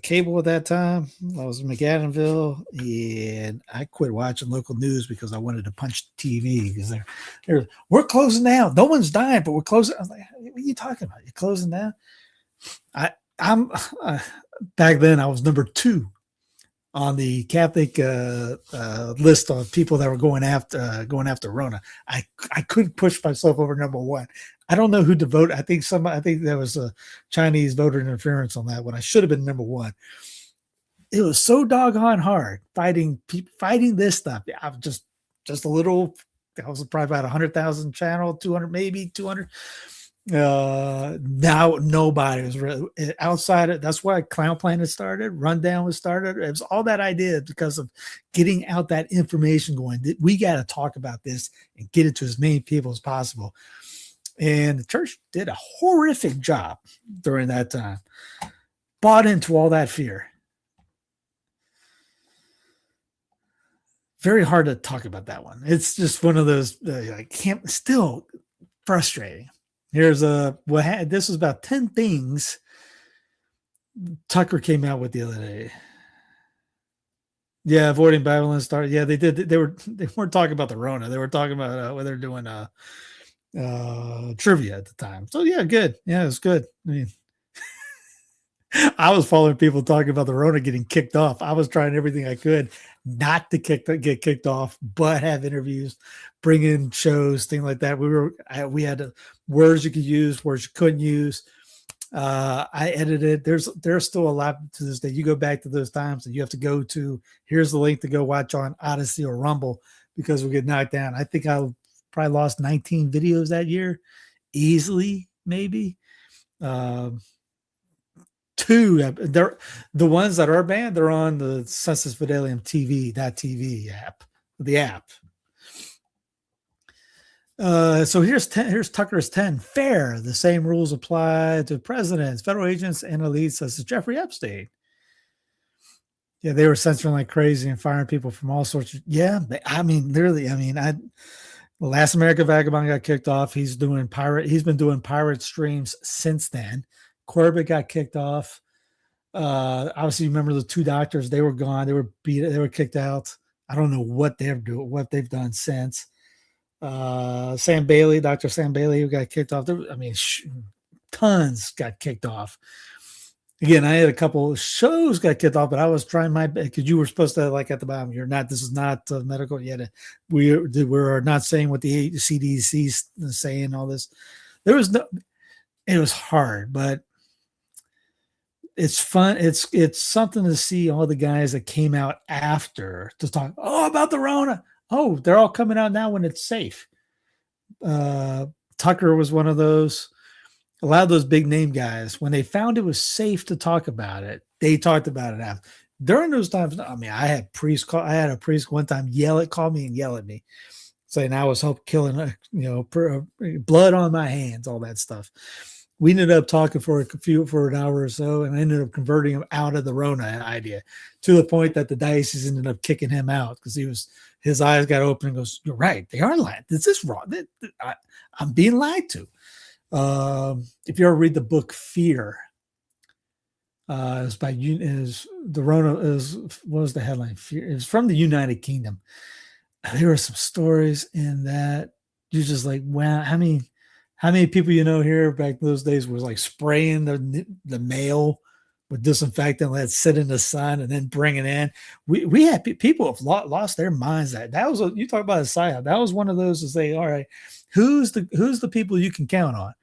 cable at that time. I was in McAdenville, and I quit watching local news because I wanted to punch TV because we're closing down. No one's dying, but we're closing. I was like, what are you talking about? You're closing down? I'm back then I was number 2 on the Catholic list of people that were going after Rona. I couldn't push myself over number 1. I don't know who to vote. I think there was a Chinese voter interference on that one. I should have been number 1. It was so doggone hard fighting this stuff. I was just a little. I was probably about 100,000 channel, 200 maybe 200. Now nobody was really outside it. That's why Clown Planet started, Rundown was started. It was all that idea because of getting out that information going. We got to talk about this and get it to as many people as possible. And the church did a horrific job during that time. Bought into all that fear. Very hard to talk about that one. It's just one of those still frustrating. Here's this was about 10 things Tucker came out with the other day. Yeah, avoiding Babylon started. Yeah, they did. They weren't talking about the Rona. They were talking about whether they're doing trivia at the time. So yeah, good. Yeah, it was good. I mean, I was following people talking about the Rona getting kicked off. I was trying everything I could not to get kicked off, but have interviews, bring in shows, things like that. We had words you could use, words you couldn't use. I edited. There's still a lot to this day. You go back to those times and you have to go to, here's the link to go watch on Odyssey or Rumble because we get knocked down. I think I probably lost 19 videos that year, easily, maybe. 2, they're the ones that are banned. They're on the Census Fidelium TV app, the app. So here's Tucker's 10. Fair. The same rules apply to presidents, federal agents, and elites such as Jeffrey Epstein. Yeah, they were censoring like crazy and firing people from all sorts of. Yeah, literally. The Last American Vagabond got kicked off. He's been doing pirate streams since then. Corbett got kicked off. Obviously, remember the 2 doctors? They were gone. They were beat. They were kicked out. I don't know what they've done since. Sam Bailey, Dr. Sam Bailey, who got kicked off. Tons got kicked off. Again, I had a couple of shows got kicked off, but I was trying my best because you were supposed to at the bottom. You're not. This is not medical yet. We're not saying what the CDC is saying. All this. There was no. It was hard, but it's fun. It's something to see all the guys that came out after to talk about the Rona. Oh, they're all coming out now when it's safe. Tucker was one of those. A lot of those big name guys, when they found it was safe to talk about it, they talked about it after. During those times, I had a priest one time call me and yell at me, saying I was killing, blood on my hands, all that stuff. we ended up talking for an hour or so, and I ended up converting him out of the Rona idea to the point that the diocese ended up kicking him out because his eyes got open and goes, "You're right, they are lying. This is wrong. I'm being lied to." If you ever read the book Fear, it's by the Rona what was the headline? Fear. It's from the United Kingdom. There were some stories in that you're just like, wow, how many people here back in those days was like spraying the mail with disinfectant, let it sit in the sun, and then bring it in. We had people have lost their minds. That was you talk about a psyop. That was one of those to say, all right, who's the people you can count on?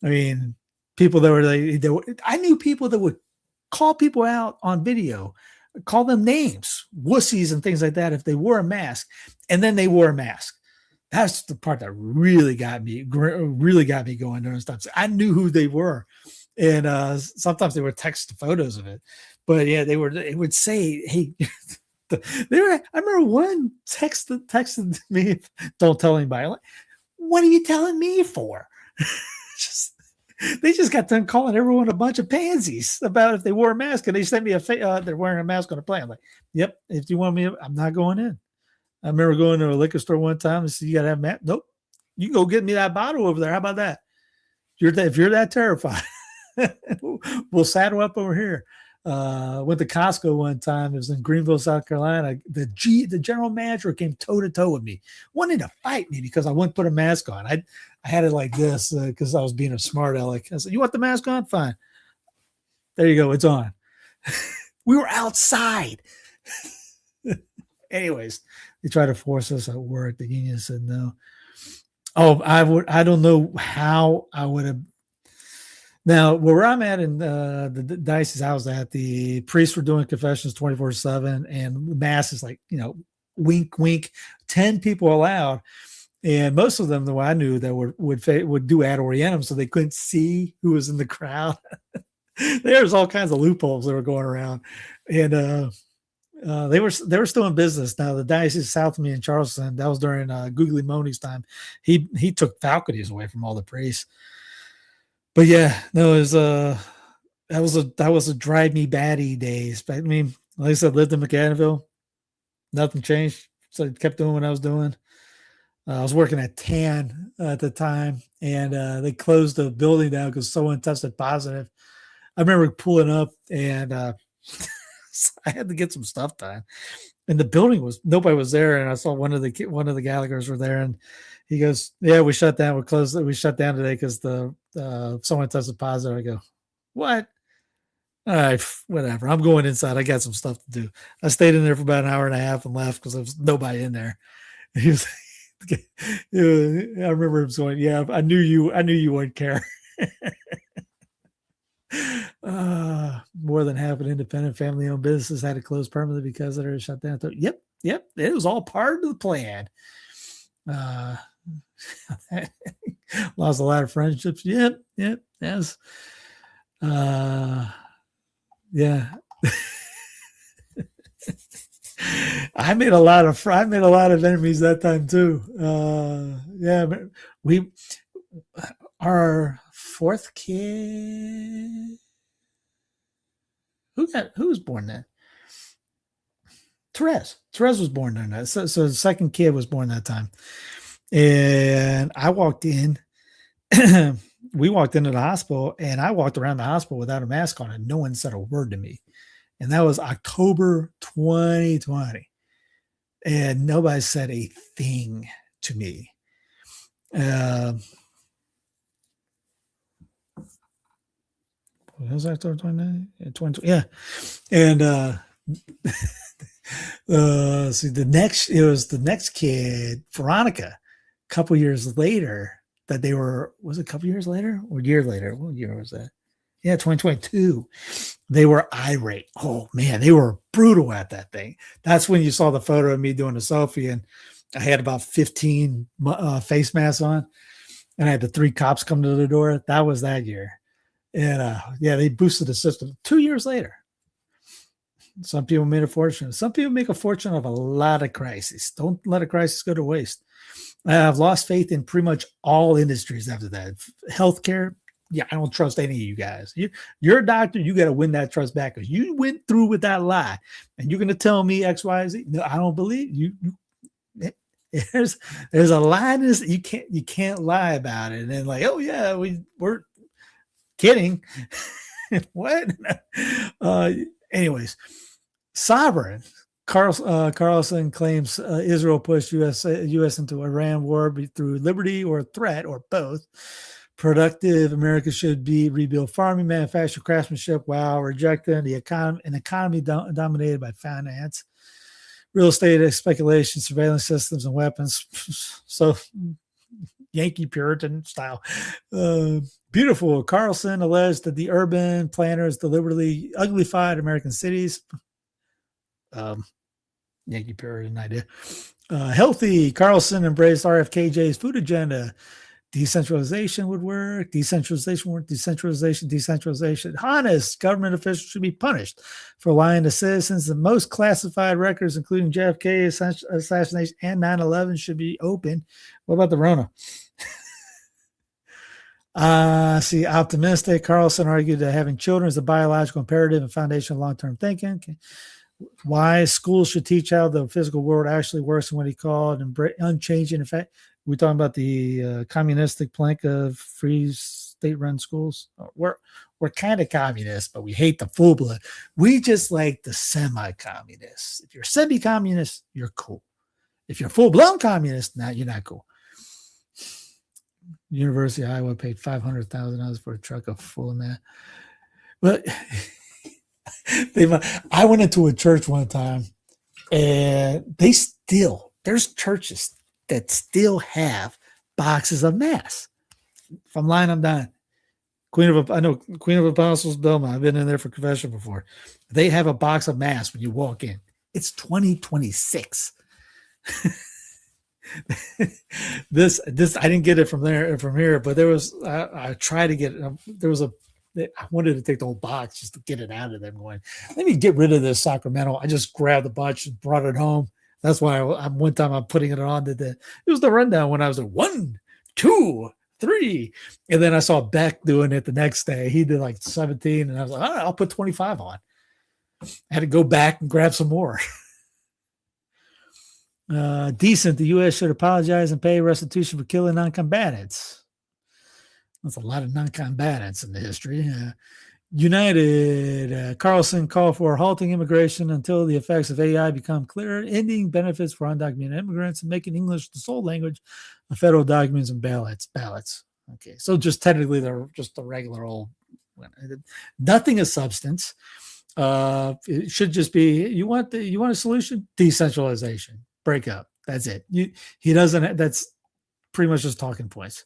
I mean, people that were I knew people that would call people out on video, call them names, wussies and things like that if they wore a mask, and then they wore a mask. That's the part that really got me going during stuff. I knew who they were, and sometimes they would text the photos of it. But yeah, they would say, "Hey," I remember one texted me, "Don't tell anybody." Like, what are you telling me for? They just got done calling everyone a bunch of pansies about if they wore a mask, and they sent me they're wearing a mask on a plane. I'm like, "Yep, if you want me, I'm not going in." I remember going to a liquor store one time and said, "You got to have mask." "Nope, you can go get me that bottle over there. How about that? If you're that terrified, we'll saddle up over here." Went to Costco one time. It was in Greenville, South Carolina. The general manager came toe to toe with me, wanted to fight me because I wouldn't put a mask on. I had it like this because I was being a smart aleck. I said, "You want the mask on? Fine. There you go. It's on." We were outside. Anyways, they tried to force us at work. The union said no. Oh, I don't know how I would have. Now, where I'm at in the diocese I was at, the priests were doing confessions 24/7, and mass is like, wink, wink, 10 people allowed. And most of them, though, I knew that would do ad orientem, so they couldn't see who was in the crowd. There's all kinds of loopholes that were going around, and they were still in business. Now, the diocese south of me in Charleston, that was during Googly Moni's time. He took faculties away from all the priests. But yeah, no, it was that was a drive me batty days. But I mean, like I said, lived in McAdenville, nothing changed. So I kept doing what I was doing. I was working at TAN at the time, and they closed the building down because someone tested positive. I remember pulling up, and I had to get some stuff done. And the building nobody was there, and I saw one of the Gallaghers were there, and he goes, "Yeah, we shut down. We shut down today because someone tested positive." I go, "What?" All right, whatever. I'm going inside. I got some stuff to do. I stayed in there for about an hour and a half and left because there was nobody in there. He was, I remember him going, "Yeah, I knew you wouldn't care." More than half of independent family-owned businesses had to close permanently because they were shut down. Yep, it was all part of the plan. Lost a lot of friendships. Yep, yes. Yeah. I made a lot of enemies that time too. Yeah, our fourth kid. Who was born then? Therese was born during that. So the second kid was born that time. And I walked in, we walked into the hospital, and I walked around the hospital without a mask on, and no one said a word to me. And that was October 2020. And nobody said a thing to me. Was October 29? 2020? Yeah. And see, the next kid, Veronica, a couple years later, was it a couple years later or a year later? What year was that? Yeah, 2022. They were irate. Oh man, they were brutal at that thing. That's when you saw the photo of me doing a selfie, and I had about 15 face masks on, and I had the 3 cops come to the door. That was that year. And yeah, they boosted the system 2 years later. Some people made a fortune. Some people make a fortune of a lot of crises. Don't let a crisis go to waste. I've lost faith in pretty much all industries after that. Healthcare, yeah, I don't trust any of you guys. You're a doctor. You got to win that trust back because you went through with that lie, and you're going to tell me X, Y, Z. No, I don't believe you. There's a lie in this. You can't lie about it. And then like, oh yeah, we're kidding. What? Anyways, sovereign. Carlson claims Israel pushed U.S. into Iran war through liberty or threat or both. Productive America should be rebuild farming, manufacturing, craftsmanship, while rejecting an economy dominated by finance, real estate speculation, surveillance systems, and weapons. So Yankee Puritan style. Beautiful. Carlson alleged that the urban planners deliberately uglified American cities. Yankee Puritan idea. Healthy. Carlson embraced RFKJ's food agenda. Decentralization would work. Decentralization. Honest. Government officials should be punished for lying to citizens. The most classified records, including JFK assassination and 9/11, should be open. What about the Rona? See, optimistic. Carlson argued that having children is a biological imperative and foundation of long-term thinking. Okay. Why schools should teach how the physical world actually works, and what he called unchanging effect. We're talking about the communistic plank of free state-run schools. We're kind of communist, but we hate the full blood. We just like the semi-communists. If you're semi-communist, you're cool. If you're full-blown communist, now you're not cool. University of Iowa paid $500,000 for a truck full of that. But I went into a church one time, and there's churches that still have boxes of mass. If I'm lying, I'm dying. Queen of Apostles, Belmont. I've been in there for confession before. They have a box of mass when you walk in. It's 2026. This I didn't get it from here, but there was I tried to get it. I wanted to take the whole box just to get it out of them. Going, let me get rid of this Sacramento. I just grabbed the bunch and brought it home. That's why one time I'm putting it on. It was the rundown when I was at 1, 2, 3. And then I saw Beck doing it the next day. He did like 17. And I was like, all right, I'll put 25 on. I had to go back and grab some more. Decent. The U.S. should apologize and pay restitution for killing non-combatants. That's a lot of non-combatants in the history. United, Carlson called for halting immigration until the effects of AI become clearer, ending benefits for undocumented immigrants, and making English the sole language of federal documents and ballots. Okay, so just technically they're just a regular old, nothing of substance. It should just be you want a solution? Decentralization, break up. That's it. He doesn't. That's pretty much just talking points.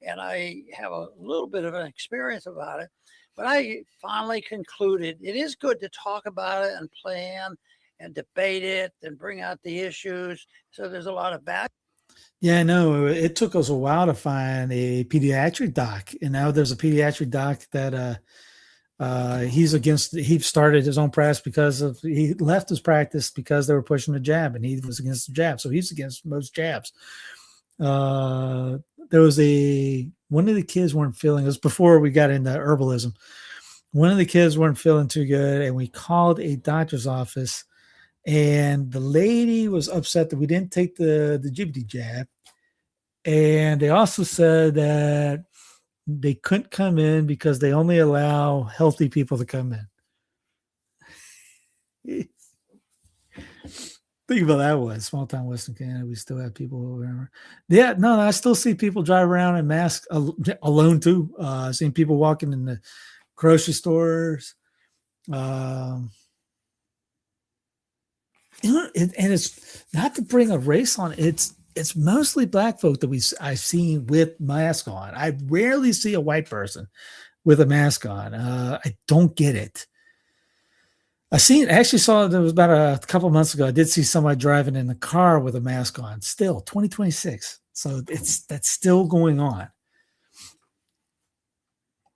And I have a little bit of an experience about it, but I finally concluded it is good to talk about it and plan and debate it and bring out the issues. So there's a lot of value. Yeah, I know. It took us a while to find a pediatric doc, and now there's a pediatric doc that he's against. He started his own practice because he left his practice because they were pushing the jab, and he was against the jab. So he's against most jabs. There was one of the kids weren't feeling, it was before we got into herbalism. One of the kids weren't feeling too good, and we called a doctor's office, and the lady was upset that we didn't take the GBT jab. And they also said that they couldn't come in because they only allow healthy people to come in. Think about that one. Small town Western Canada, we still have people over. Yeah, no, I still see people drive around in masks alone too. Seeing people walking in the grocery stores. And it's not to bring a race on it. It's mostly black folk that I've seen with mask on. I rarely see a white person with a mask on. I don't get it. I actually saw there was about a couple of months ago. I did see somebody driving in the car with a mask on. Still 2026, so that's still going on.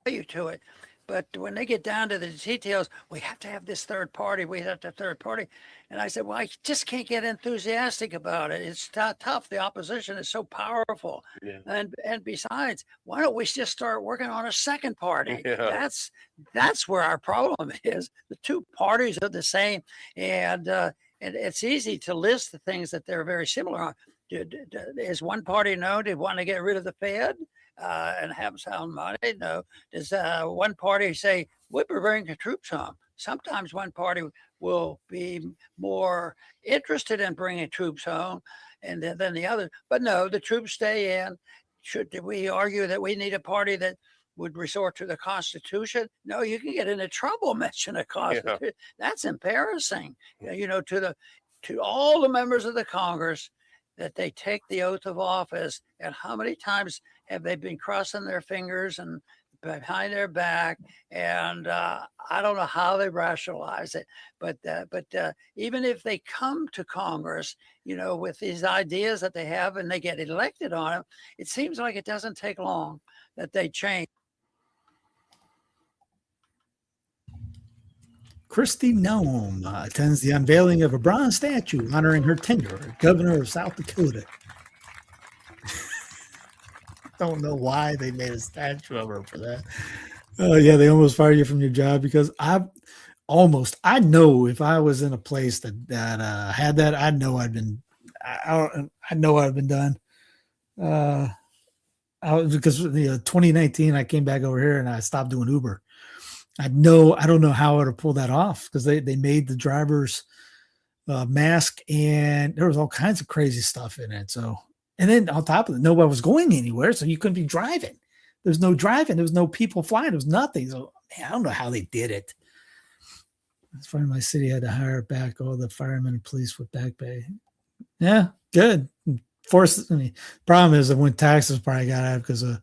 To it, But when they get down to the details, we have to have this third party. We have to have third party. And I said, well, I just can't get enthusiastic about it. It's tough. The opposition is so powerful. Yeah. And besides, why don't we just start working on a second party? Yeah. That's where our problem is. The two parties are the same. And it's easy to list the things that they're very similar on. Is one party known to want to get rid of the Fed? And have sound money? No. Does one party say, we're bringing the troops home? Sometimes one party will be more interested in bringing troops home than the other. But no, the troops stay in. Should we argue that we need a party that would resort to the Constitution? No, you can get into trouble mentioning the Constitution. Yeah. That's embarrassing. To all the members of the Congress, that they take the oath of office, and how many times have they been crossing their fingers and behind their back? And I don't know how they rationalize it, but even if they come to Congress, with these ideas that they have and they get elected on them, it seems like it doesn't take long that they change. Kristi Noem attends the unveiling of a bronze statue honoring her tenure as governor of South Dakota. Don't know why they made a statue of her for that. Yeah, they almost fired you from your job because I know if I was in a place that had that, I know I'd been done. Because 2019 I came back over here and I stopped doing Uber. I don't know how I would have pulled that off because they made the driver's mask and there was all kinds of crazy stuff in it. So, and then on top of it, nobody was going anywhere, so you couldn't be driving. There's no driving. There was no people flying. There was nothing. So, man, I don't know how they did it. It's funny. My city had to hire back all the firemen and police with back pay. Yeah, good. Problem is that when taxes probably got out because of.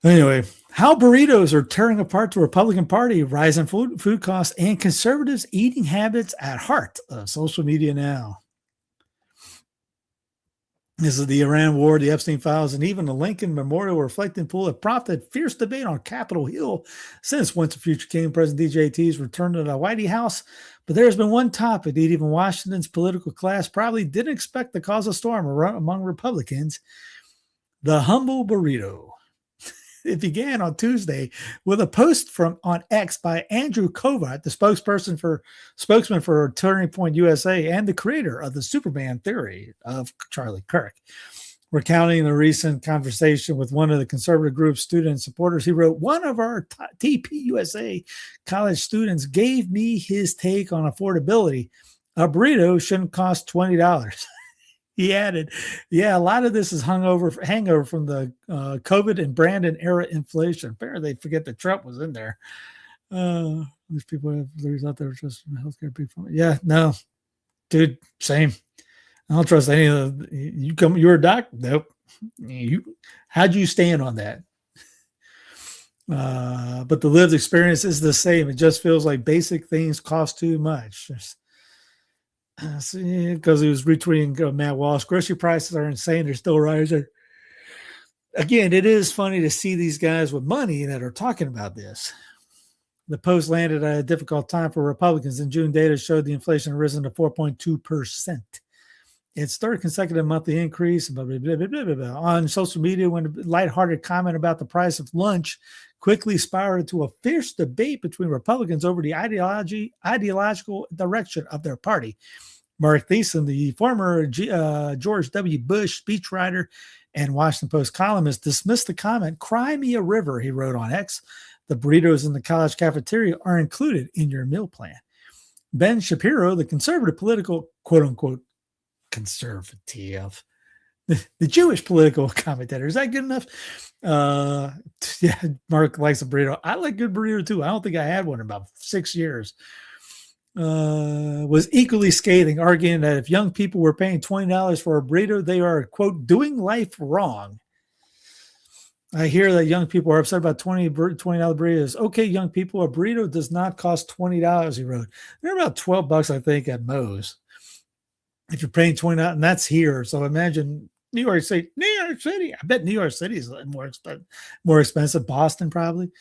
Anyway, how burritos are tearing apart the Republican Party, rising food costs, and conservatives' eating habits at heart of social media now. This is the Iran war, the Epstein files, and even the Lincoln Memorial Reflecting Pool have prompted fierce debate on Capitol Hill since Once a Future King President DJT's return to the White House. But there's been one topic that even Washington's political class probably didn't expect to cause a storm among Republicans: the humble burrito. It began on Tuesday with a post on X by Andrew Kovach, the spokesman for Turning Point USA and the creator of the Superman theory of Charlie Kirk. Recounting the recent conversation with one of the conservative group's student supporters, he wrote, "One of our TPUSA college students gave me his take on affordability. A burrito shouldn't cost $20. He added, yeah, a lot of this is hangover from the COVID and Brandon era inflation. Apparently they forget that Trump was in there. These people have theories out there just healthcare people. Yeah, no, dude, same. I don't trust any of the, you're a doc? Nope. How'd you stand on that? But the lived experience is the same. It just feels like basic things cost too much. Because he was retweeting Matt Walsh. Grocery prices are insane. They're still rising. Again, it is funny to see these guys with money that are talking about this. The post landed at a difficult time for Republicans. In June, data showed the inflation had risen to 4.2%. Its third consecutive monthly increase. Blah, blah, blah, blah, blah, blah. On social media, when a lighthearted comment about the price of lunch quickly spiraled into a fierce debate between Republicans over the ideological direction of their party. Mark Thiessen, the former George W. Bush speechwriter and Washington Post columnist, dismissed the comment. "Cry me a river," he wrote on X. "The burritos in the college cafeteria are included in your meal plan." Ben Shapiro, the conservative political, quote-unquote, conservative, the Jewish political commentator. Is that good enough? Yeah, Mark likes a burrito. I like good burrito too. I don't think I had one in about 6 years. Was equally scathing, arguing that if young people were paying $20 for a burrito, they are, quote, doing life wrong. I hear that young people are upset about $20 burritos. Okay, young people, a burrito does not cost $20, he wrote. They're about $12, I think, at Moe's. If you're paying $20, and that's here. So imagine, New York City. I bet New York City is more expensive. Boston, probably.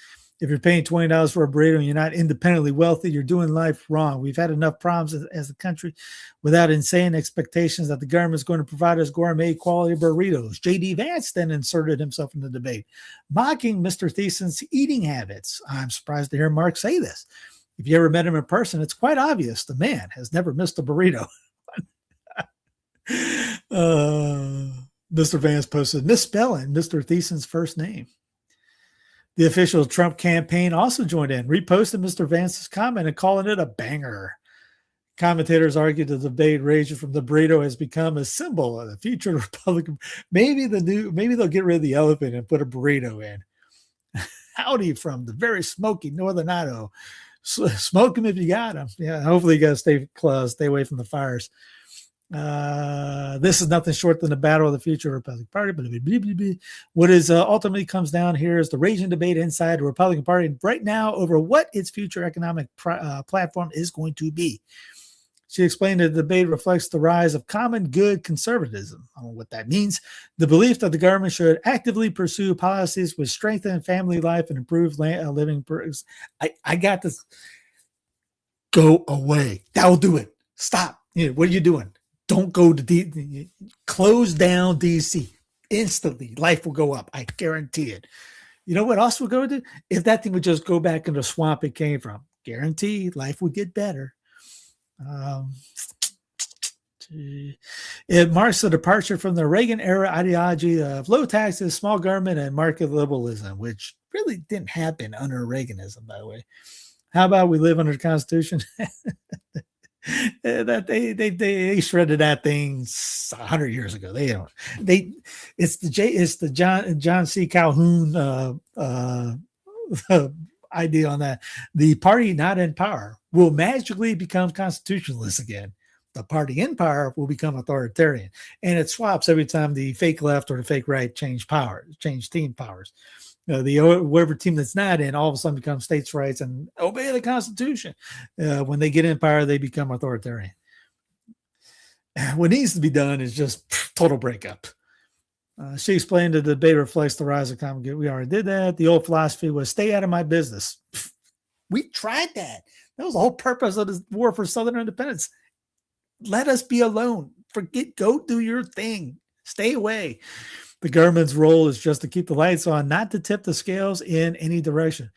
If you're paying $20 for a burrito and you're not independently wealthy, you're doing life wrong. We've had enough problems as a country without insane expectations that the government is going to provide us gourmet quality burritos. J.D. Vance then inserted himself in the debate, mocking Mr. Thiessen's eating habits. I'm surprised to hear Mark say this. If you ever met him in person, it's quite obvious the man has never missed a burrito. Mr. Vance posted, misspelling Mr. Thiessen's first name. The official Trump campaign also joined in, reposted Mr. Vance's comment and calling it a banger. Commentators argued the debate raging from the burrito has become a symbol of the future Republican. Maybe they'll get rid of the elephant and put a burrito in. Howdy from the very smoky Northern Idaho. Smoke them if you got them. Yeah, hopefully you got to stay close, stay away from the fires. This is nothing short than the battle of the future Republican Party. Blah, blah, blah, blah, blah. What is ultimately comes down here is the raging debate inside the Republican Party right now over what its future economic platform is going to be. She explained that the debate reflects the rise of common good conservatism. I don't know what that means. The belief that the government should actively pursue policies which strengthen family life and improve living. I got this. Go away. That will do it. Stop. What are you doing? Don't go to close down DC instantly. Life will go up. I guarantee it. You know what else would go to? If that thing would just go back in the swamp it came from, guarantee life would get better. It marks a departure from the Reagan era ideology of low taxes, small government, and market liberalism, which really didn't happen under Reaganism, by the way. How about we live under the Constitution? That they shredded that thing 100 years ago. It's the John C. Calhoun idea on that. The party not in power will magically become constitutionalist again. The party in power will become authoritarian, and it swaps every time the fake left or the fake right change team powers. Whatever team that's not in, all of a sudden becomes states' rights and obey the Constitution. When they get in power, they become authoritarian. What needs to be done is just total breakup. She explained that the debate reflects the rise of common good. We already did that. The old philosophy was stay out of my business. We tried that. That was the whole purpose of the war for Southern independence. Let us be alone. Go do your thing. Stay away. The government's role is just to keep the lights on, not to tip the scales in any direction.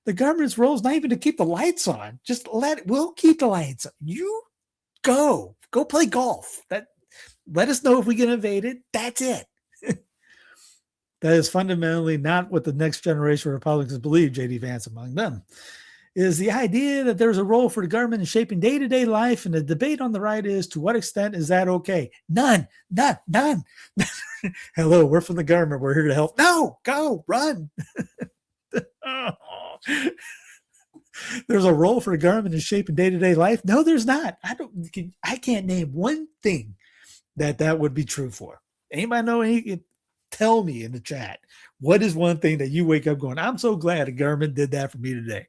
The government's role is not even to keep the lights on. We'll keep the lights on. You go play golf. Let us know if we get invaded. That's it. That is fundamentally not what the next generation of Republicans believe, J.D. Vance among them. It is the idea that there's a role for the government in shaping day-to-day life, and the debate on the right is, to what extent is that okay? None. Hello, we're from the government. We're here to help. No, go, run. There's a role for the government in shaping day-to-day life. No, there's not. I can't name one thing that would be true for. Anybody know? Tell me in the chat. What is one thing that you wake up going, I'm so glad the government did that for me today?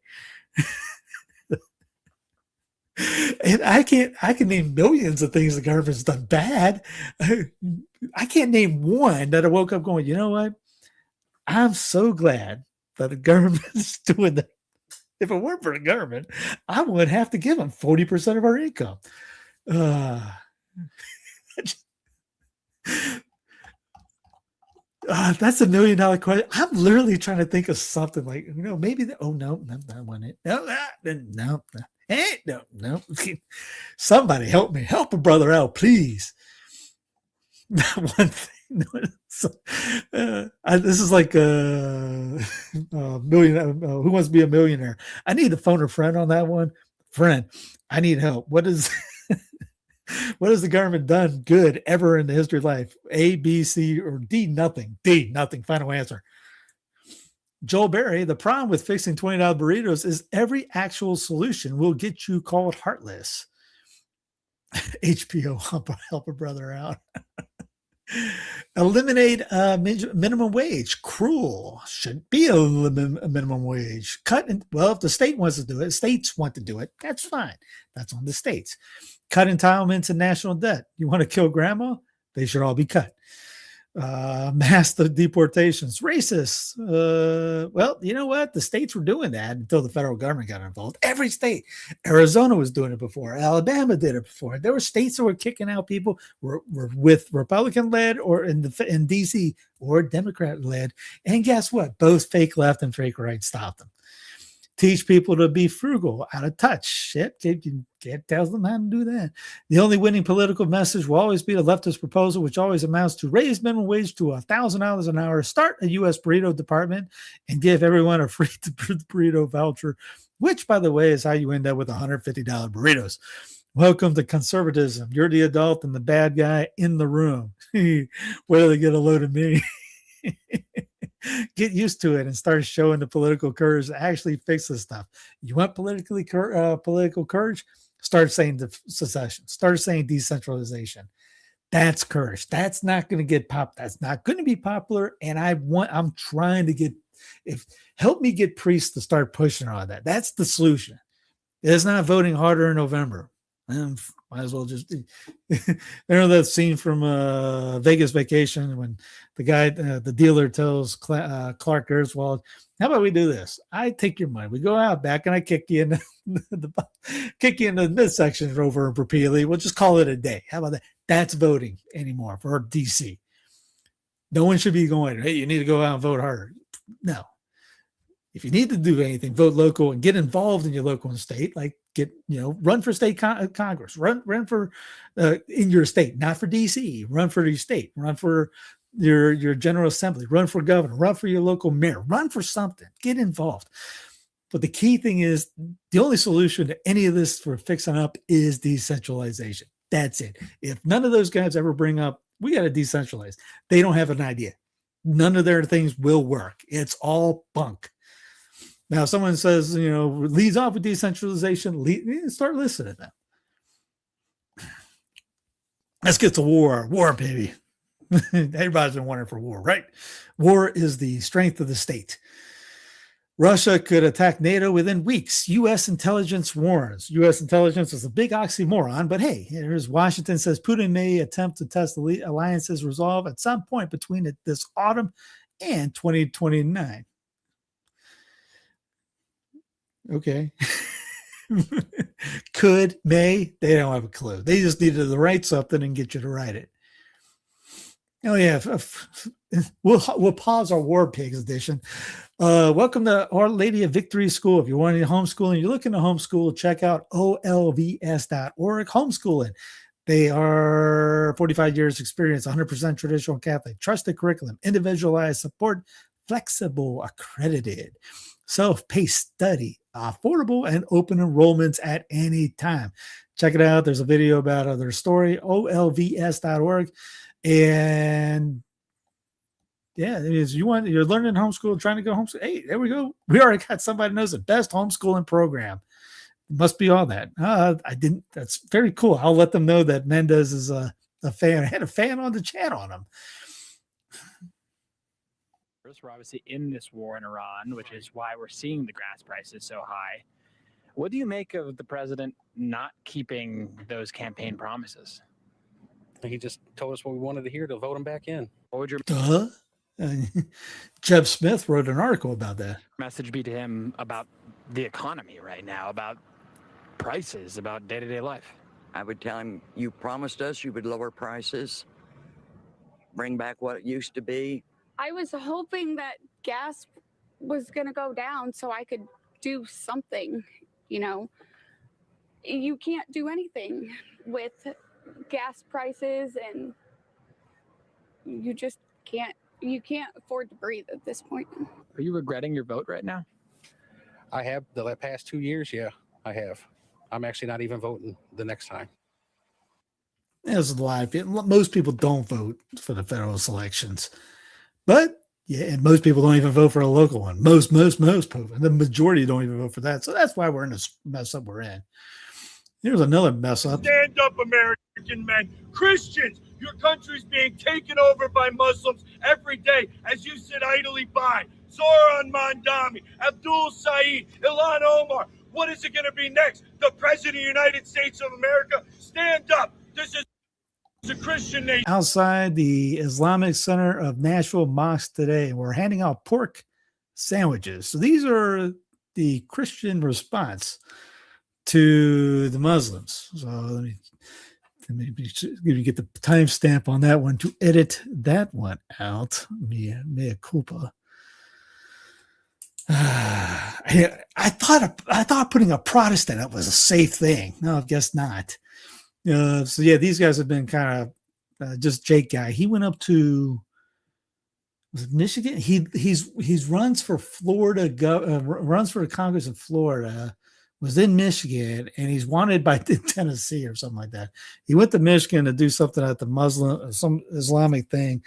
And I can name millions of things the government's done bad. I can't name one that I woke up going, you know what? I'm so glad that the government's doing that. If it weren't for the government, I would have to give them 40% of our income. That's $1 million question. I'm literally trying to think of something like, maybe that wasn't it. No. Somebody help me. Help a brother out, please. One thing. This is like a million. Who wants to be a millionaire? I need to phone a friend on that one. Friend, I need help. What has the government done good ever in the history of life? A, B, C, or D? Nothing. D, nothing. Final answer. Joel Berry, the problem with fixing $20 burritos is every actual solution will get you called heartless. HPO, help a brother out. Eliminate minimum wage. Cruel. Shouldn't be a minimum wage. If the state wants to do it, states want to do it, that's fine. That's on the states. Cut entitlements and national debt. You want to kill grandma? They should all be cut. mass deportations, racists. Well, you know what? The states were doing that until the federal government got involved. Every state, Arizona was doing it before. Alabama did it before. There were states that were kicking out people were with Republican-led or in DC or Democrat-led. And guess what? Both fake left and fake right stopped them. Teach people to be frugal, out of touch. Shit, can't tell them how to do that. The only winning political message will always be the leftist proposal, which always amounts to raise minimum wage to $1,000 an hour, start a U.S. burrito department, and give everyone a free burrito voucher, which, by the way, is how you end up with $150 burritos. Welcome to conservatism. You're the adult and the bad guy in the room. Wait till they get a load of me. Get used to it and start showing the political courage to actually fix this stuff. You want political courage? Start saying secession. Start saying decentralization. That's courage. That's not going to get pop. That's not going to be popular. And I'm trying to help me get priests to start pushing on that. That's the solution. It's not voting harder in November. Might as well just remember that scene from Vegas Vacation when the guy, the dealer tells Clark Griswold, how about we do this? I take your money. We go out back and I kick you in the midsection over repeatedly. We'll just call it a day. How about that? That's voting anymore for DC. No one should be going, hey, you need to go out and vote harder. No. If you need to do anything, vote local and get involved in your local and state, like run for state Congress, run for in your state, not for DC, run for your state, run for your general assembly, run for governor, run for your local mayor, run for something, get involved. But the key thing is the only solution to any of this for fixing up is decentralization. That's it. If none of those guys ever bring up, we got to decentralize, they don't have an idea. None of their things will work. It's all bunk. Now, someone says, leads off with decentralization, start listening to them. Let's get to war. War, baby. Everybody's been wondering for war, right? War is the strength of the state. Russia could attack NATO within weeks. U.S. intelligence warns. U.S. intelligence is a big oxymoron, but hey, here's Washington says Putin may attempt to test the alliance's resolve at some point between this autumn and 2029. Okay. Could, may, they don't have a clue. They just needed to write something and get you to write it. Oh yeah, we'll pause our War Pigs edition. Welcome to Our Lady of Victory School. If you're wanting to homeschool and you're looking to homeschool, check out olvs.org. Homeschooling. They are 45 years experience, 100% traditional Catholic, trusted curriculum, individualized support, flexible, accredited, self-paced study, affordable, and open enrollments at any time. Check it out. There's a video about their story, olvs.org. And yeah, you're learning homeschool, trying to go homeschool. Hey, there we go. We already got somebody who knows the best homeschooling program. Must be all that. I didn't. That's very cool. I'll let them know that Mendez is a fan. I had a fan on the chat on him. We're obviously in this war in Iran, which is why we're seeing the gas prices so high. What do you make of the president not keeping those campaign promises? He just told us what we wanted to hear to vote him back in. What would your Jeb Smith wrote an article about that. Message be to him about the economy right now, about prices, about day-to-day life? I would tell him, you promised us you would lower prices, bring back what it used to be. I was hoping that gas was going to go down so I could do something, You can't do anything with gas prices, and you just can't afford to breathe at this point. Are you regretting your vote right now? I have the past 2 years. Yeah, I have. I'm actually not even voting the next time. There's a lot of people. Most people don't vote for the federal elections, but yeah, and most people don't even vote for a local one. Most people, the majority don't even vote for that. So that's why we're in this mess up we're in. Here's another mess up. Stand up, American men. Christians, your country's being taken over by Muslims every day as you sit idly by. Zoran Mandami, Abdul Saeed, Ilhan Omar. What is it going to be next? The President of the United States of America? Stand up. This is... It's a Christian nation. Outside the Islamic Center of Nashville Mosque today, we're handing out pork sandwiches. So these are the Christian response to the Muslims. So let me get the timestamp on that one to edit that one out. Mea culpa. I thought putting a Protestant up was a safe thing. No, I guess not. So yeah, these guys have been kind of just Jake guy. He went up to was it Michigan. He's runs for Florida. Runs for the Congress of Florida. Was in Michigan, and he's wanted by Tennessee or something like that. He went to Michigan to do something at the some Islamic thing,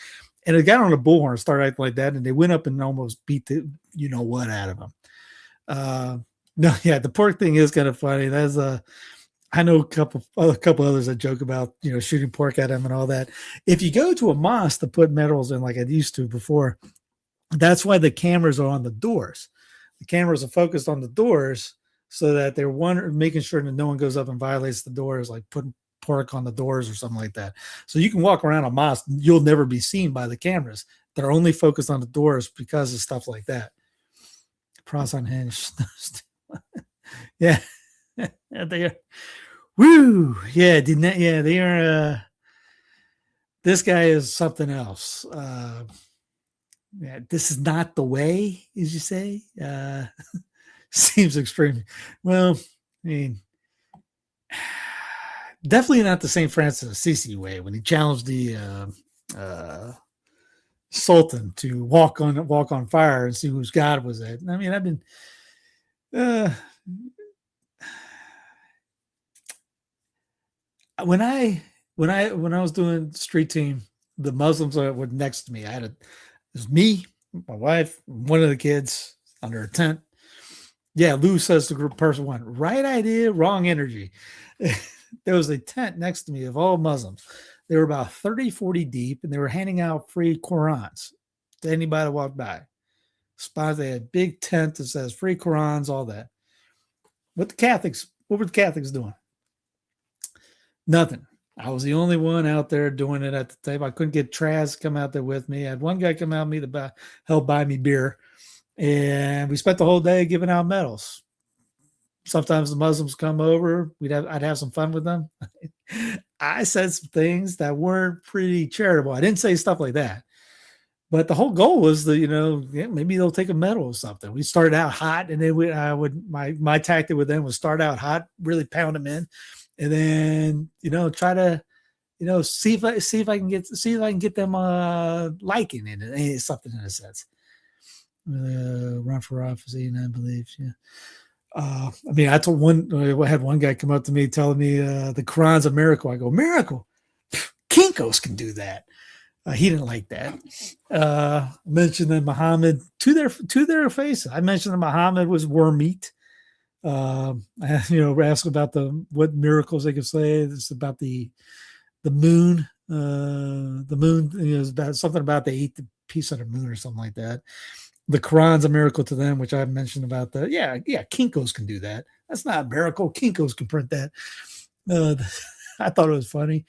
and it got on a bullhorn, started acting like that, and they went up and almost beat the you know what out of him. No, yeah, the pork thing is kind of funny. That's I know a couple others that joke about shooting pork at him and all that. If you go to a mosque to put medals in like I used to before, that's why the cameras are on the doors. The cameras are focused on the doors so that they're making sure that no one goes up and violates the doors, like putting pork on the doors or something like that. So you can walk around a mosque, you'll never be seen by the cameras. They're only focused on the doors because of stuff like that. Cross unhinged. Yeah. They are. Woo. Yeah. They are. This guy is something else. Yeah, this is not the way, as you say. Seems extreme. Well, I mean, definitely not the St. Francis of Assisi way when he challenged the Sultan to walk on fire and see whose God was it. I mean, I've been when I was doing street team, the Muslims were next to me. It was me, my wife, one of the kids under a tent. Yeah, Lou says the group person one. Right idea, wrong energy. There was a tent next to me of all Muslims. They were about 30, 40 deep, and they were handing out free Qurans to anybody that walked by. They had a big tent that says free Qurans, all that. What were the Catholics doing? Nothing. I was the only one out there doing it at the table. I couldn't get Traz to come out there with me. I had one guy come out with me to help buy me beer. And we spent the whole day giving out medals. Sometimes the Muslims come over. I'd have some fun with them. I said some things that weren't pretty charitable. I didn't say stuff like that. But the whole goal was that, maybe they'll take a medal or something. We started out hot, and then my tactic with them was start out hot, really pound them in, and then try to see if I can get them liking it, something in a sense. Run for office, 89 beliefs. Yeah. I mean, I had one guy come up to me telling me the Quran's a miracle. I go, miracle? Kinkos can do that. He didn't like that. Mentioned that Muhammad to their face. I mentioned that Muhammad was worm meat. Ask about what miracles they could say. It's about the moon. The moon is about something about they ate the piece of the moon or something like that. The Quran's a miracle to them, which I mentioned about Kinkos can do that. That's not a miracle. Kinkos can print that. I thought it was funny.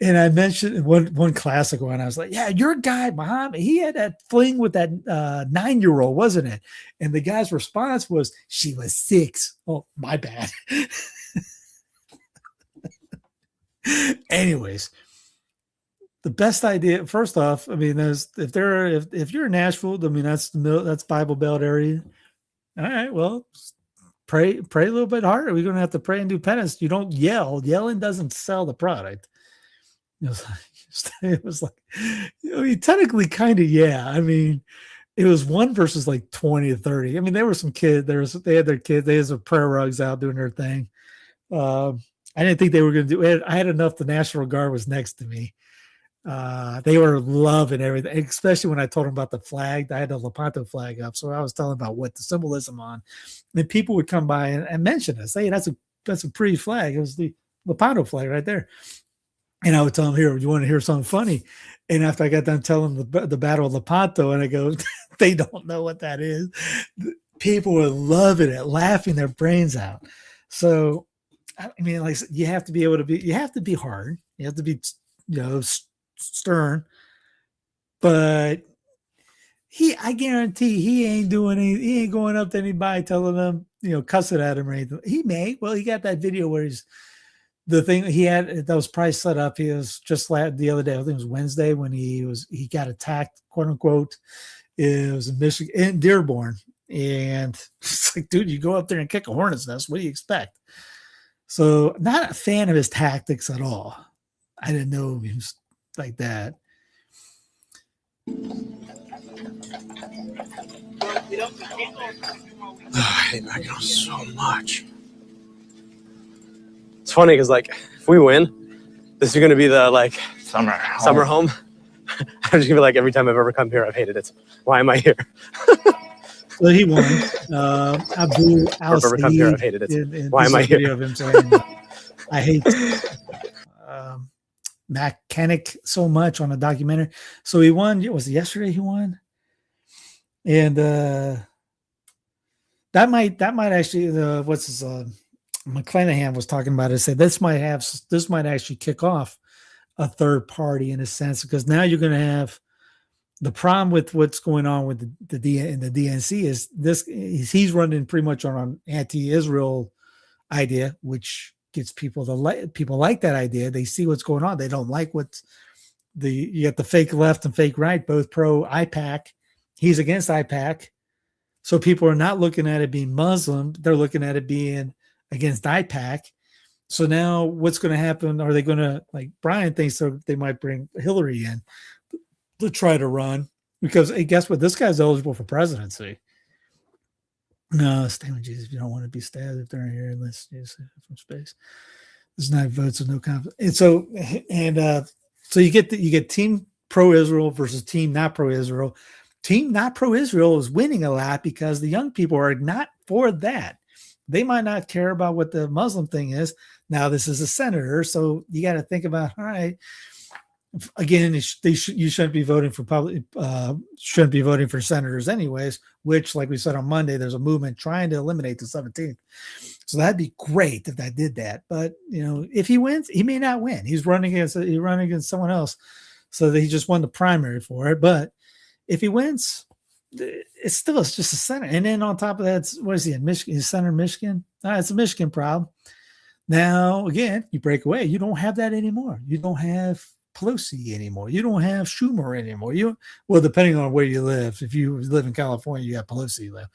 And I mentioned one classic one. I was like, yeah, your guy, Muhammad, he had that fling with that 9-year-old, wasn't it? And the guy's response was, she was 6. Oh, my bad. Anyways, the best idea, first off, I mean, if you're in Nashville, I mean, that's Bible Belt area. All right, well, pray a little bit harder. We're going to have to pray and do penance. You don't yell. Yelling doesn't sell the product. It was like, technically kind of, yeah. I mean, it was 1 versus like 20 to 30. I mean, there were some kids. They had their kids. They had some prayer rugs out doing their thing. I didn't think they were going to do it. I had enough. The National Guard was next to me. They were loving everything, especially when I told them about the flag. I had the Lepanto flag up, so I was telling about what the symbolism on. And people would come by and mention us. Hey, that's a pretty flag. It was the Lepanto flag right there. And I would tell them, here, you want to hear something funny? And after I got done telling them the Battle of Lepanto, and I go, they don't know what that is. People were loving it, laughing their brains out. So, I mean, like, you have to be hard. You have to be stern, but I guarantee he ain't doing any. He ain't going up to anybody telling them, cussing at him or anything. He may. Well, he got that video where the thing he had that was probably set up. He was just the other day. I think it was Wednesday when he got attacked, quote unquote. It was in Michigan, in Dearborn, and it's like, dude, you go up there and kick a hornet's nest. What do you expect? So, not a fan of his tactics at all. I didn't know he was like that. I hate McDonald's so much. It's funny because, if we win, this is going to be the summer home. I'm just gonna be like, every time I've ever come here, I've hated it. Why am I here? So he won. Abu Al I've ever come here, I've hated it. Why am I here? Of him saying, I hate mechanic so much on a documentary. So he won. Was it yesterday he won? And that might actually what's his McClanahan was talking about it. Said this might actually kick off a third party in a sense, because now you're going to have the problem with what's going on with the DNC is he's running pretty much on an anti-Israel idea, which gets people like that idea. They see what's going on. They don't like you got the fake left and fake right, both pro IPAC. He's against IPAC. So people are not looking at it being Muslim. They're looking at it being against IPAC. So now what's going to happen? Are they going to, like Brian thinks they might bring Hillary in to try to run? Because hey, guess what? This guy's eligible for presidency. No, stay with Jesus if you don't want to be stabbed if they're here. Let's use it from space. There's 9 votes and no confidence. And so you get team pro-Israel versus team not pro-Israel. Team not pro-Israel is winning a lot because the young people are not for that. They might not care about what the Muslim thing is. Now, this is a senator, so you got to think about, all right, again, you shouldn't be voting for shouldn't be voting for senators anyways, which, like we said on Monday, there's a movement trying to eliminate the 17th. So that'd be great if that did that. But, if he wins, he may not win. He's running against someone else, so that he just won the primary for it. But if he wins, it's just a senator. And then on top of that, what is he in Michigan? He's senator in Michigan. It's a Michigan problem. Now, again, you break away. You don't have that anymore. You don't have Pelosi anymore. You don't have Schumer anymore. Well, depending on where you live. If you live in California, you got Pelosi live.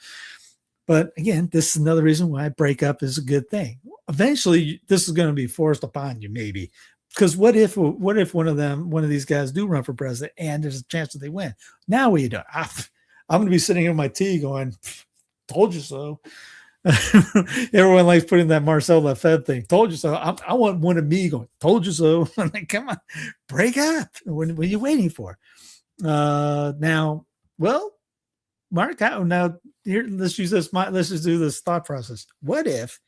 But again, this is another reason why breakup is a good thing. Eventually, this is going to be forced upon you, maybe. Because what if one of these guys do run for president and there's a chance that they win? Now what are you doing? I'm going to be sitting in my tea going, told you so. Everyone likes putting that Marcel Lefebvre thing. Told you so. I want one of me going, told you so. I'm like, come on, break up. What are you waiting for? Now, well, Mark, now here, let's use this. Let's just do this thought process. What if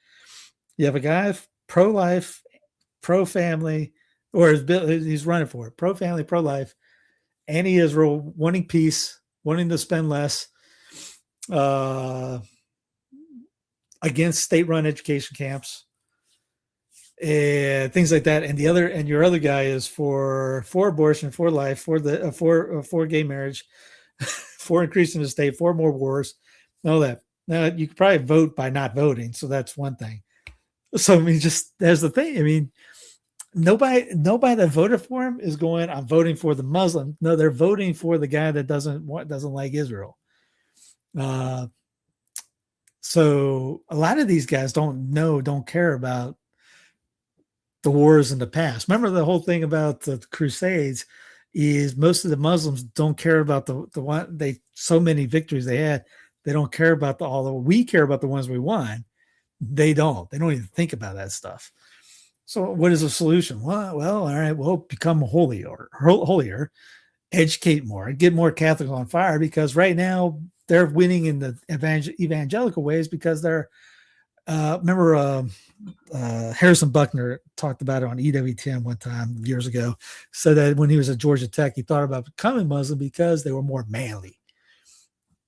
you have a guy pro-life, pro-family, or he's running for it, pro-family, pro-life, anti-Israel, wanting peace, wanting to spend less, against state-run education camps, and things like that. And your other guy is for abortion, for life, for gay marriage, for increasing the state, for more wars, all that. Now you could probably vote by not voting, so that's one thing. So there's the thing. I mean, nobody that voted for him is going, I'm voting for the Muslim. No, they're voting for the guy that doesn't like Israel. So a lot of these guys don't care about the wars in the past. Remember the whole thing about the Crusades is most of the Muslims don't care about the one so many victories they had. They don't care about we care about the ones we won. They don't even think about that stuff. So what is the solution? Well, all right, we'll become holier, educate more, get more Catholics on fire, because right now they're winning in the evangelical ways because they're, remember Harrison Buckner talked about it on EWTN one time years ago, said that when he was at Georgia Tech, he thought about becoming Muslim because they were more manly.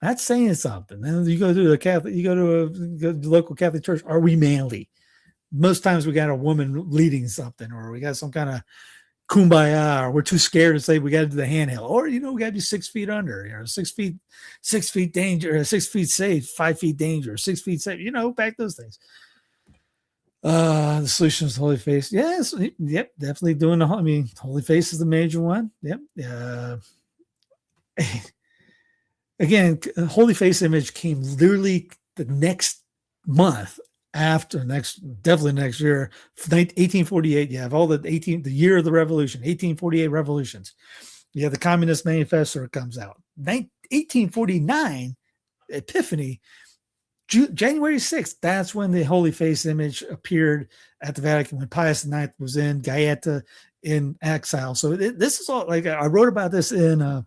That's saying something. Then you go to the local Catholic church. Are we manly? Most times we got a woman leading something, or we got some kind of kumbaya, or we're too scared to say we got to do the handheld, or we got to be 6 feet under, 6 feet danger, 6 feet safe, 5 feet danger, 6 feet safe, back those things. The solution is Holy Face. Yes, yep, definitely doing Holy Face is the major one. Yep. Again, Holy Face image came literally the next month definitely next year, 1848. You have all the year of the revolution, 1848 revolutions. You have the Communist Manifesto comes out. 1849 Epiphany, January 6th. That's when the Holy Face image appeared at the Vatican, when Pius IX was in Gaeta in exile. So this is all, like, I wrote about this in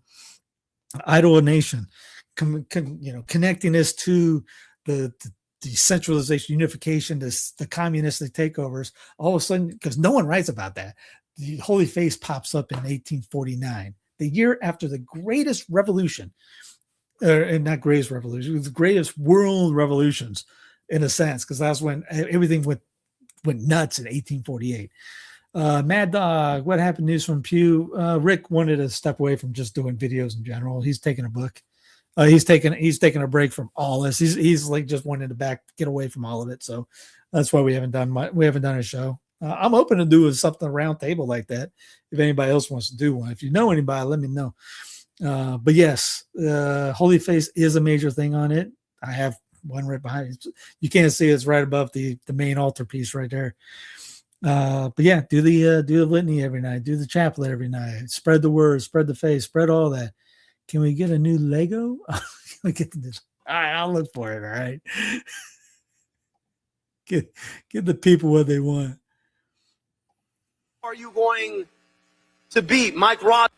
Idol a Nation, connecting this to the decentralization, unification, the communistic takeovers. All of a sudden, because no one writes about that, the Holy Face pops up in 1849, the year after the greatest revolution, and not greatest revolution, it was the greatest world revolutions in a sense, because that's when everything went nuts in 1848. Mad Dog, what happened? News from Pew. Rick wanted to step away from just doing videos in general. He's taking a book. He's taking a break from all this. He's like just wanting to get away from all of it. So that's why we haven't done a show. I'm open to do something round table like that. If anybody else wants to do one, if you know anybody, let me know. But yes, Holy Face is a major thing on it. I have one right behind it. You can't see it's right above the main altar piece right there. But yeah, do the litany every night, do the chaplet every night, spread the word, spread the faith, spread all that. Can we get a new Lego? Can we get this? All right, I'll look for it. All right. Get the people what they want. Are you going to beat Mike Rogers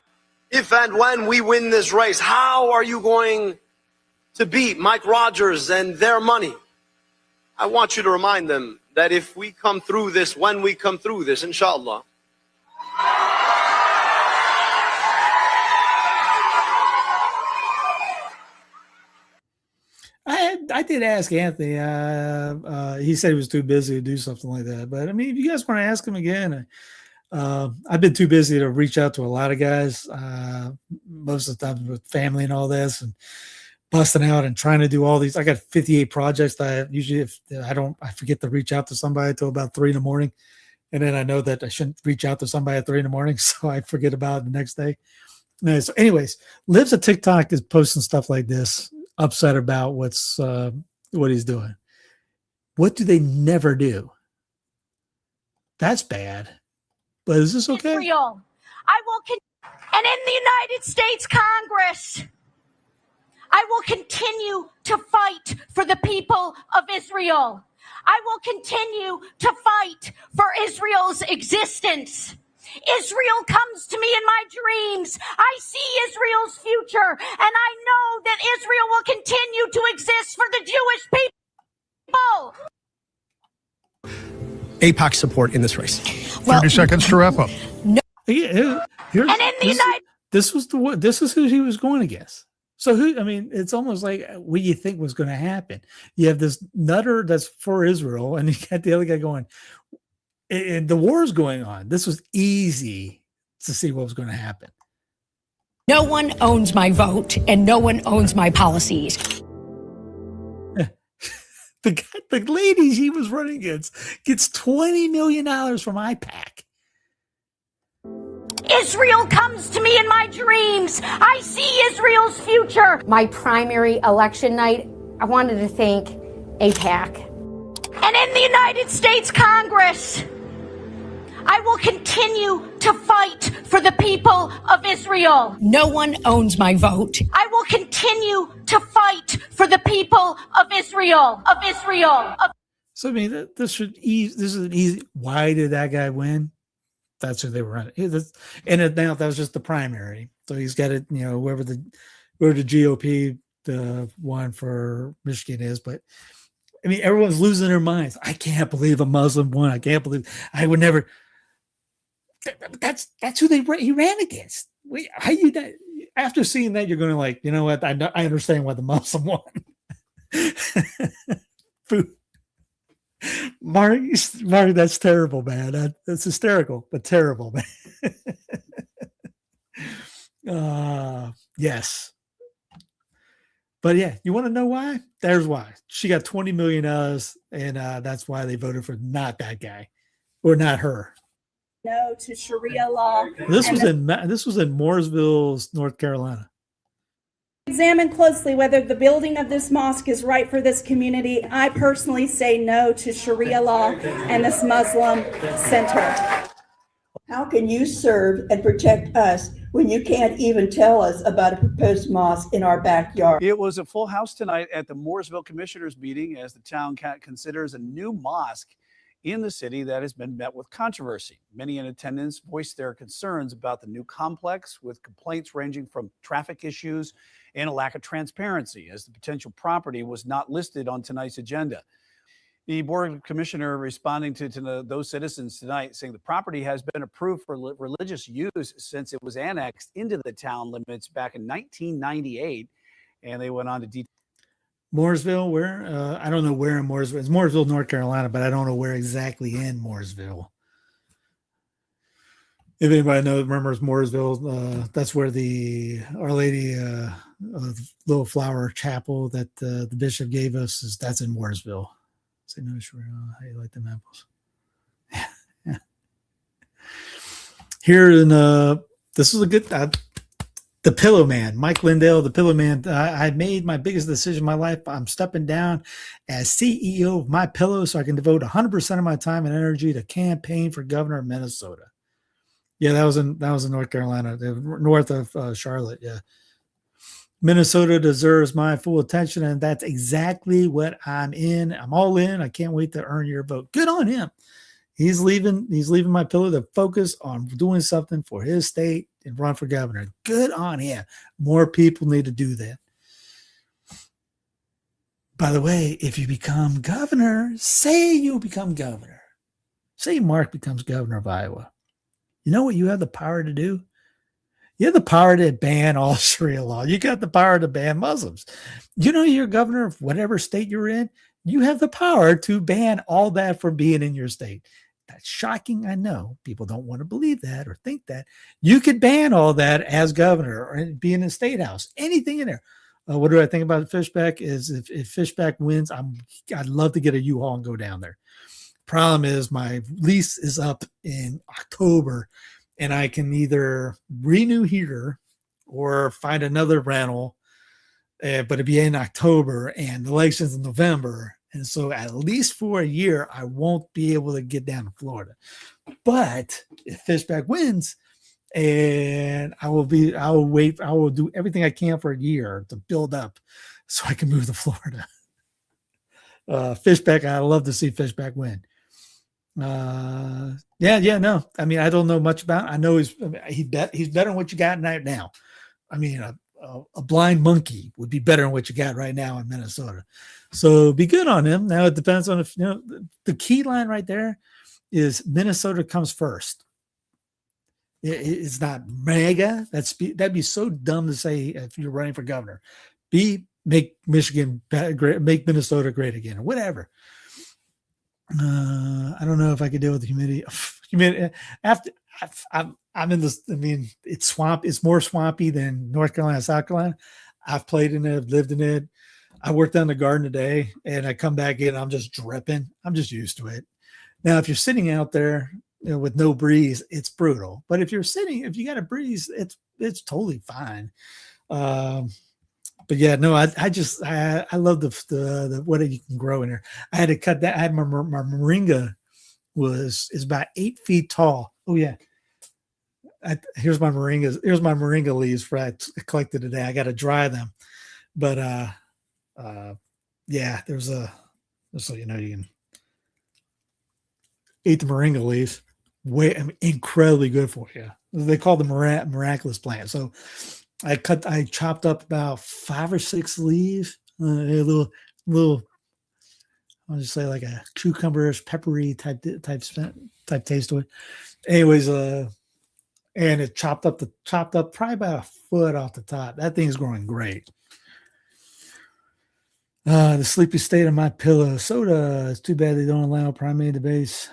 if and when we win this race? How are you going to beat Mike Rogers and their money? I want you to remind them that if we come through this, when we come through this, inshallah, I did ask Anthony. He said he was too busy to do something like that. But I mean, if you guys want to ask him again, I've been too busy to reach out to a lot of guys, most of the time with family and all this, and busting out and trying to do all these. I got 58 projects that I forget to reach out to somebody until about 3 a.m. And then I know that I shouldn't reach out to somebody at 3 a.m. So I forget about it the next day. So anyways, Liv's a TikTok is posting stuff like this, upset about what he's doing. What do they never do? That's bad. But is this okay? Israel. And in the United States Congress, I will continue to fight for the people of Israel. I will continue to fight for Israel's existence. Israel comes to me in my dreams. I see Israel's future, and I know that Israel will continue to exist for the Jewish people. AIPAC support in this race. 30 seconds to wrap up. No. This is who he was going against. So it's almost like what you think was going to happen. You have this nutter that's for Israel, and you got the other guy going, and the war is going on. This was easy to see what was going to happen. No one owns my vote, and no one owns my policies. The lady he was running against gets $20 million from IPAC. Israel comes to me in my dreams. I see Israel's future. My primary election night, I wanted to thank AIPAC. And in the United States Congress, I will continue to fight for the people of Israel. No one owns my vote. I will continue to fight for the people of Israel. So this is an easy. Why did that guy win? That's who they were running. Now that was just the primary. So he's got it, whoever the GOP, the one for Michigan is. But I mean, everyone's losing their minds. I can't believe a Muslim won. I can't believe I would never. That's who he ran against. After seeing that, you're going to like, you know what? I understand why the Muslim won. Mark, that's terrible, man. That's hysterical, but terrible, man. Yes. But yeah, you want to know why? There's why. She got $20 million, and that's why they voted for not that guy or not her. No to Sharia law. This was in Mooresville, North Carolina. Examine closely whether the building of this mosque is right for this community. I personally say no to Sharia law and this Muslim center. How can you serve and protect us when you can't even tell us about a proposed mosque in our backyard? It was a full house tonight at the Mooresville Commissioners meeting as the town considers a new mosque in the city that has been met with controversy. Many in attendance voiced their concerns about the new complex, with complaints ranging from traffic issues and a lack of transparency, as the potential property was not listed on tonight's agenda. The Board Commissioner responding to those citizens tonight, saying the property has been approved for religious use since it was annexed into the town limits back in 1998. And they went on to detail. Mooresville, where? I don't know where in Mooresville. It's Mooresville, North Carolina, but I don't know where exactly in Mooresville. If anybody remembers Mooresville, that's where the Our Lady Little Flower Chapel that the bishop gave us that's in Mooresville. Say no, sure. How you like them apples? Yeah. Here in this is a good the Pillow Man, Mike Lindell, the Pillow Man. I made my biggest decision in my life. I'm stepping down as CEO of My Pillow so I can devote 100% of my time and energy to campaign for governor of Minnesota. Yeah, that was in North Carolina, north of Charlotte. Yeah. Minnesota deserves my full attention, and that's exactly what I'm in. I'm all in. I can't wait to earn your vote. Good on him. He's leaving My Pillow to focus on doing something for his state and run for governor. Good on him. More people need to do that. By the way, if you become governor, say you become governor. Say Mark becomes governor of Iowa. You know what you have the power to do? You have the power to ban all Sharia law. You got the power to ban Muslims. You know, you're governor of whatever state you're in. You have the power to ban all that from being in your state. That's shocking. I know people don't want to believe that or think that. You could ban all that as governor or be in the state house, anything in there. What do I think about Fishback is if Fishback wins, I'd love to get a U-Haul and go down there. Problem is my lease is up in October, and I can either renew here or find another rental, but it'd be in October and the election's in November. And so at least for a year, I won't be able to get down to Florida. But if Fishback wins, and I will do everything I can for a year to build up so I can move to Florida. Fishback, I love to see Fishback win. No. I mean, I don't know much about. I know he's better than what you got right now. I mean, a blind monkey would be better than what you got right now in Minnesota. So be good on him. Now it depends on if the key line right there is Minnesota comes first. It's not mega. That'd be so dumb to say if you're running for governor. Make Michigan great, make Minnesota great again, or whatever. I don't know if I could deal with the humidity. After I'm in this. I mean, it's more swampy than North Carolina, South Carolina. I've played in it, lived in it. I worked on the garden today, and I come back in. I'm just dripping. I'm just used to it. Now, if you're sitting out there with no breeze, it's brutal. But if you got a breeze, it's totally fine. But yeah, no, I love the what you can grow in there. I had to cut that. I had my moringa is about 8 feet tall. Oh yeah. Here's my moringas. Here's my moringa leaves for I collected today. I got to dry them. But yeah, there's so you can eat the moringa leaves. Incredibly good for you. They call the miraculous plant. So I chopped up about 5 or 6 leaves, a little, I'll just say like a cucumberish, peppery type taste to it. Anyways, and it chopped up probably about a foot off the top. That thing's growing great. The sleepy state of my pillow. Soda. It's too bad they don't allow primary debates.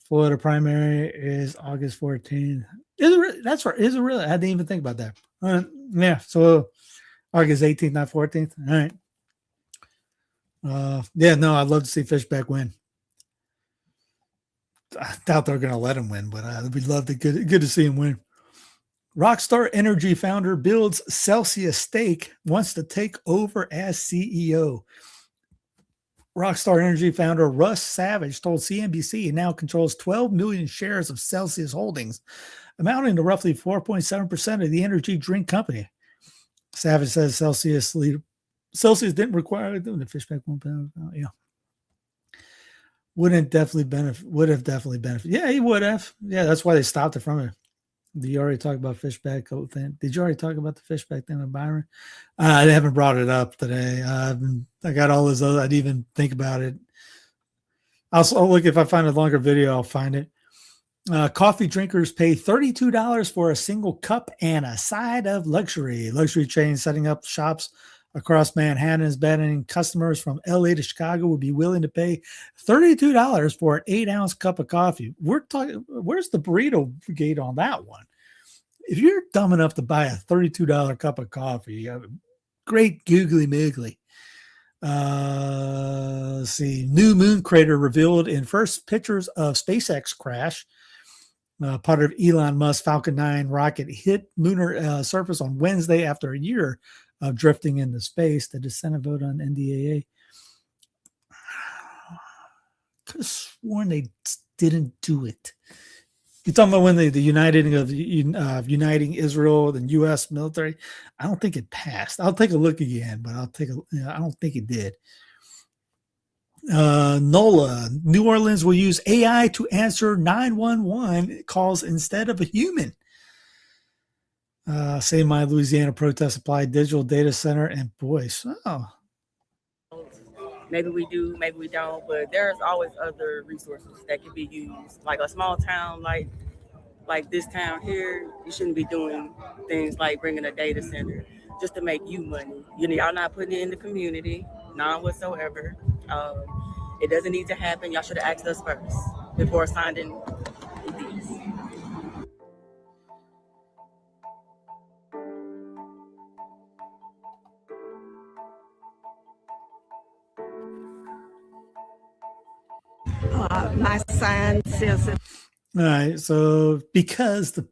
Florida primary is August 14th. Is it really? That's right. Is it really? I didn't even think about that. Yeah. So August 18th, not 14th. All right. Yeah, no, I'd love to see Fishback win. I doubt they're going to let him win, but we'd love to good to see him win. Rockstar Energy founder builds Celsius stake, wants to take over as CEO. Rockstar Energy founder Russ Savage told CNBC he now controls 12 million shares of Celsius Holdings, amounting to roughly 4.7% of the energy drink company. Savage says Celsius didn't require the Fishback won't benefit. Yeah. Would have definitely benefited. Yeah, he would have. Yeah, that's why they stopped it from him. Did you already talk about Fishback thing? Did you already talk about the Fishback thing with Byron? I haven't brought it up today. I got all those other. I didn't even think about it. I'll look if I find a longer video. I'll find it. Coffee drinkers pay $32 for a single cup and a side of luxury. Luxury chain setting up shops across Manhattan is betting customers from LA to Chicago would be willing to pay $32 for an 8-ounce cup of coffee. We're talking, where's the burrito gate on that one? If you're dumb enough to buy a $32 cup of coffee, you have a great googly moogly. Let's see. New moon crater revealed in first pictures of SpaceX crash. Part of Elon Musk's Falcon 9 rocket hit lunar surface on Wednesday after a year of drifting into space. The Senate vote on NDAA. Could have sworn they didn't do it. You're talking about when the uniting of uniting Israel and U.S. military. I don't think it passed. I'll take a look again, but I don't think it did. NOLA, New Orleans will use AI to answer 911 calls instead of a human. Save My Louisiana protest applied digital data center and voice. Oh. Maybe we do, maybe we don't, but there's always other resources that can be used. Like a small town like this town here, you shouldn't be doing things like bringing a data center just to make you money. Y'all not putting it in the community, none whatsoever. It doesn't need to happen. Y'all should have asked us first before signing these. My sign says it. All right, so because the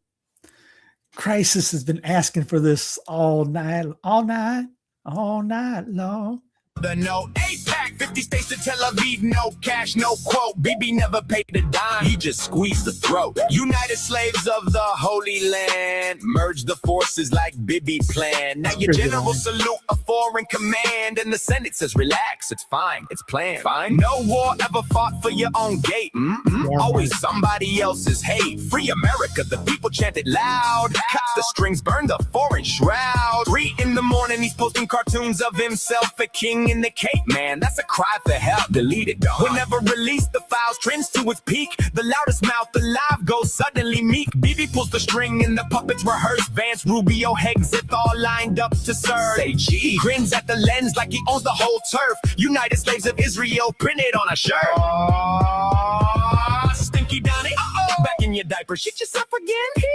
crisis has been asking for this all night long. The no 8-pack, 50 states to Tel Aviv, no cash, no quote. BB never paid a dime, he just squeezed the throat. United slaves of the Holy Land, merge the forces like Bibi planned. Now your general salute a foreign command, and the Senate says relax, it's fine, it's planned. Fine. No war ever fought for your own gate. Always somebody else's hate. Free America, the people chanted loud. Cut the strings, burn the foreign shroud. 3 in the morning, he's posting cartoons of himself, a king in the cape, man, that's a cry for help. Delete it, dog. Whenever released, the files trends to its peak. The loudest mouth alive goes suddenly meek. BB pulls the string and the puppets rehearse. Vance, Rubio, Hexit all lined up to serve. Say G, grins at the lens like he owns the whole turf. United Slaves of Israel printed on a shirt. Stinky Donnie, back in your diaper, shit yourself again.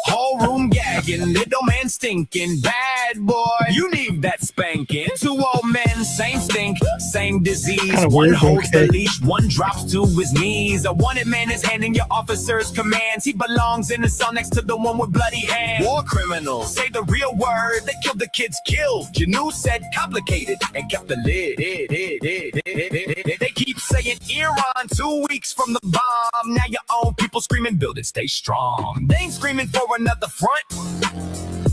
Whole room gagging, little man stinking. Bad boy, you need that spanking. 2 old men, same stink, same disease. One holds the leash, one drops to his knees. A wanted man is handing your officers commands. He belongs in the cell next to the one with bloody hands. War criminals, say the real word. They killed the kids killed. Janu said complicated and kept the lid. They keep saying Iran 2 weeks from the bomb. Now your own people screaming, build it, stay strong. They ain't screaming for another front.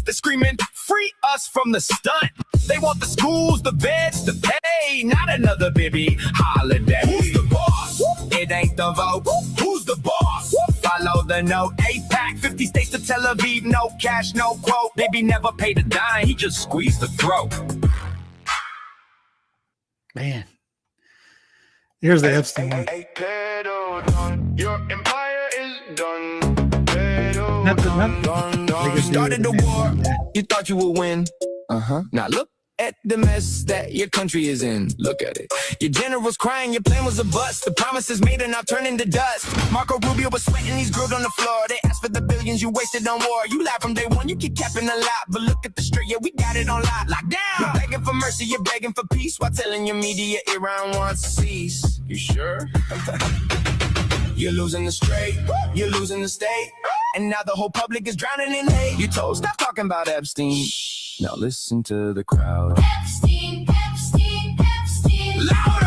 They're screaming, free us from the stunt. They want the schools, the beds, the pay, not another Bibi holiday. Who's the boss? It ain't the vote. Who's the boss? Follow the note. 8-pack, 50 states to Tel Aviv, no cash, no quote. Bibi never paid a dime, he just squeezed the throat. Man. Here's the Epstein one. Your empire is done. You started the war, you thought you would win. Now look at the mess that your country is in. Look at it. Your general's crying, your plan was a bust. The promises made are now turning to dust. Marco Rubio was sweating, he's grilled on the floor. They asked for the billions you wasted on war. You lied from day one, you keep capping a lot. But look at the street, yeah, we got it on lock. Lockdown. You're begging for mercy, you're begging for peace, while telling your media Iran wants to cease. You sure? You're losing the straight, you're losing the state. And now the whole public is drowning in hate. You told, stop talking about Epstein. Now listen to the crowd. Epstein, Epstein, Epstein. Louder!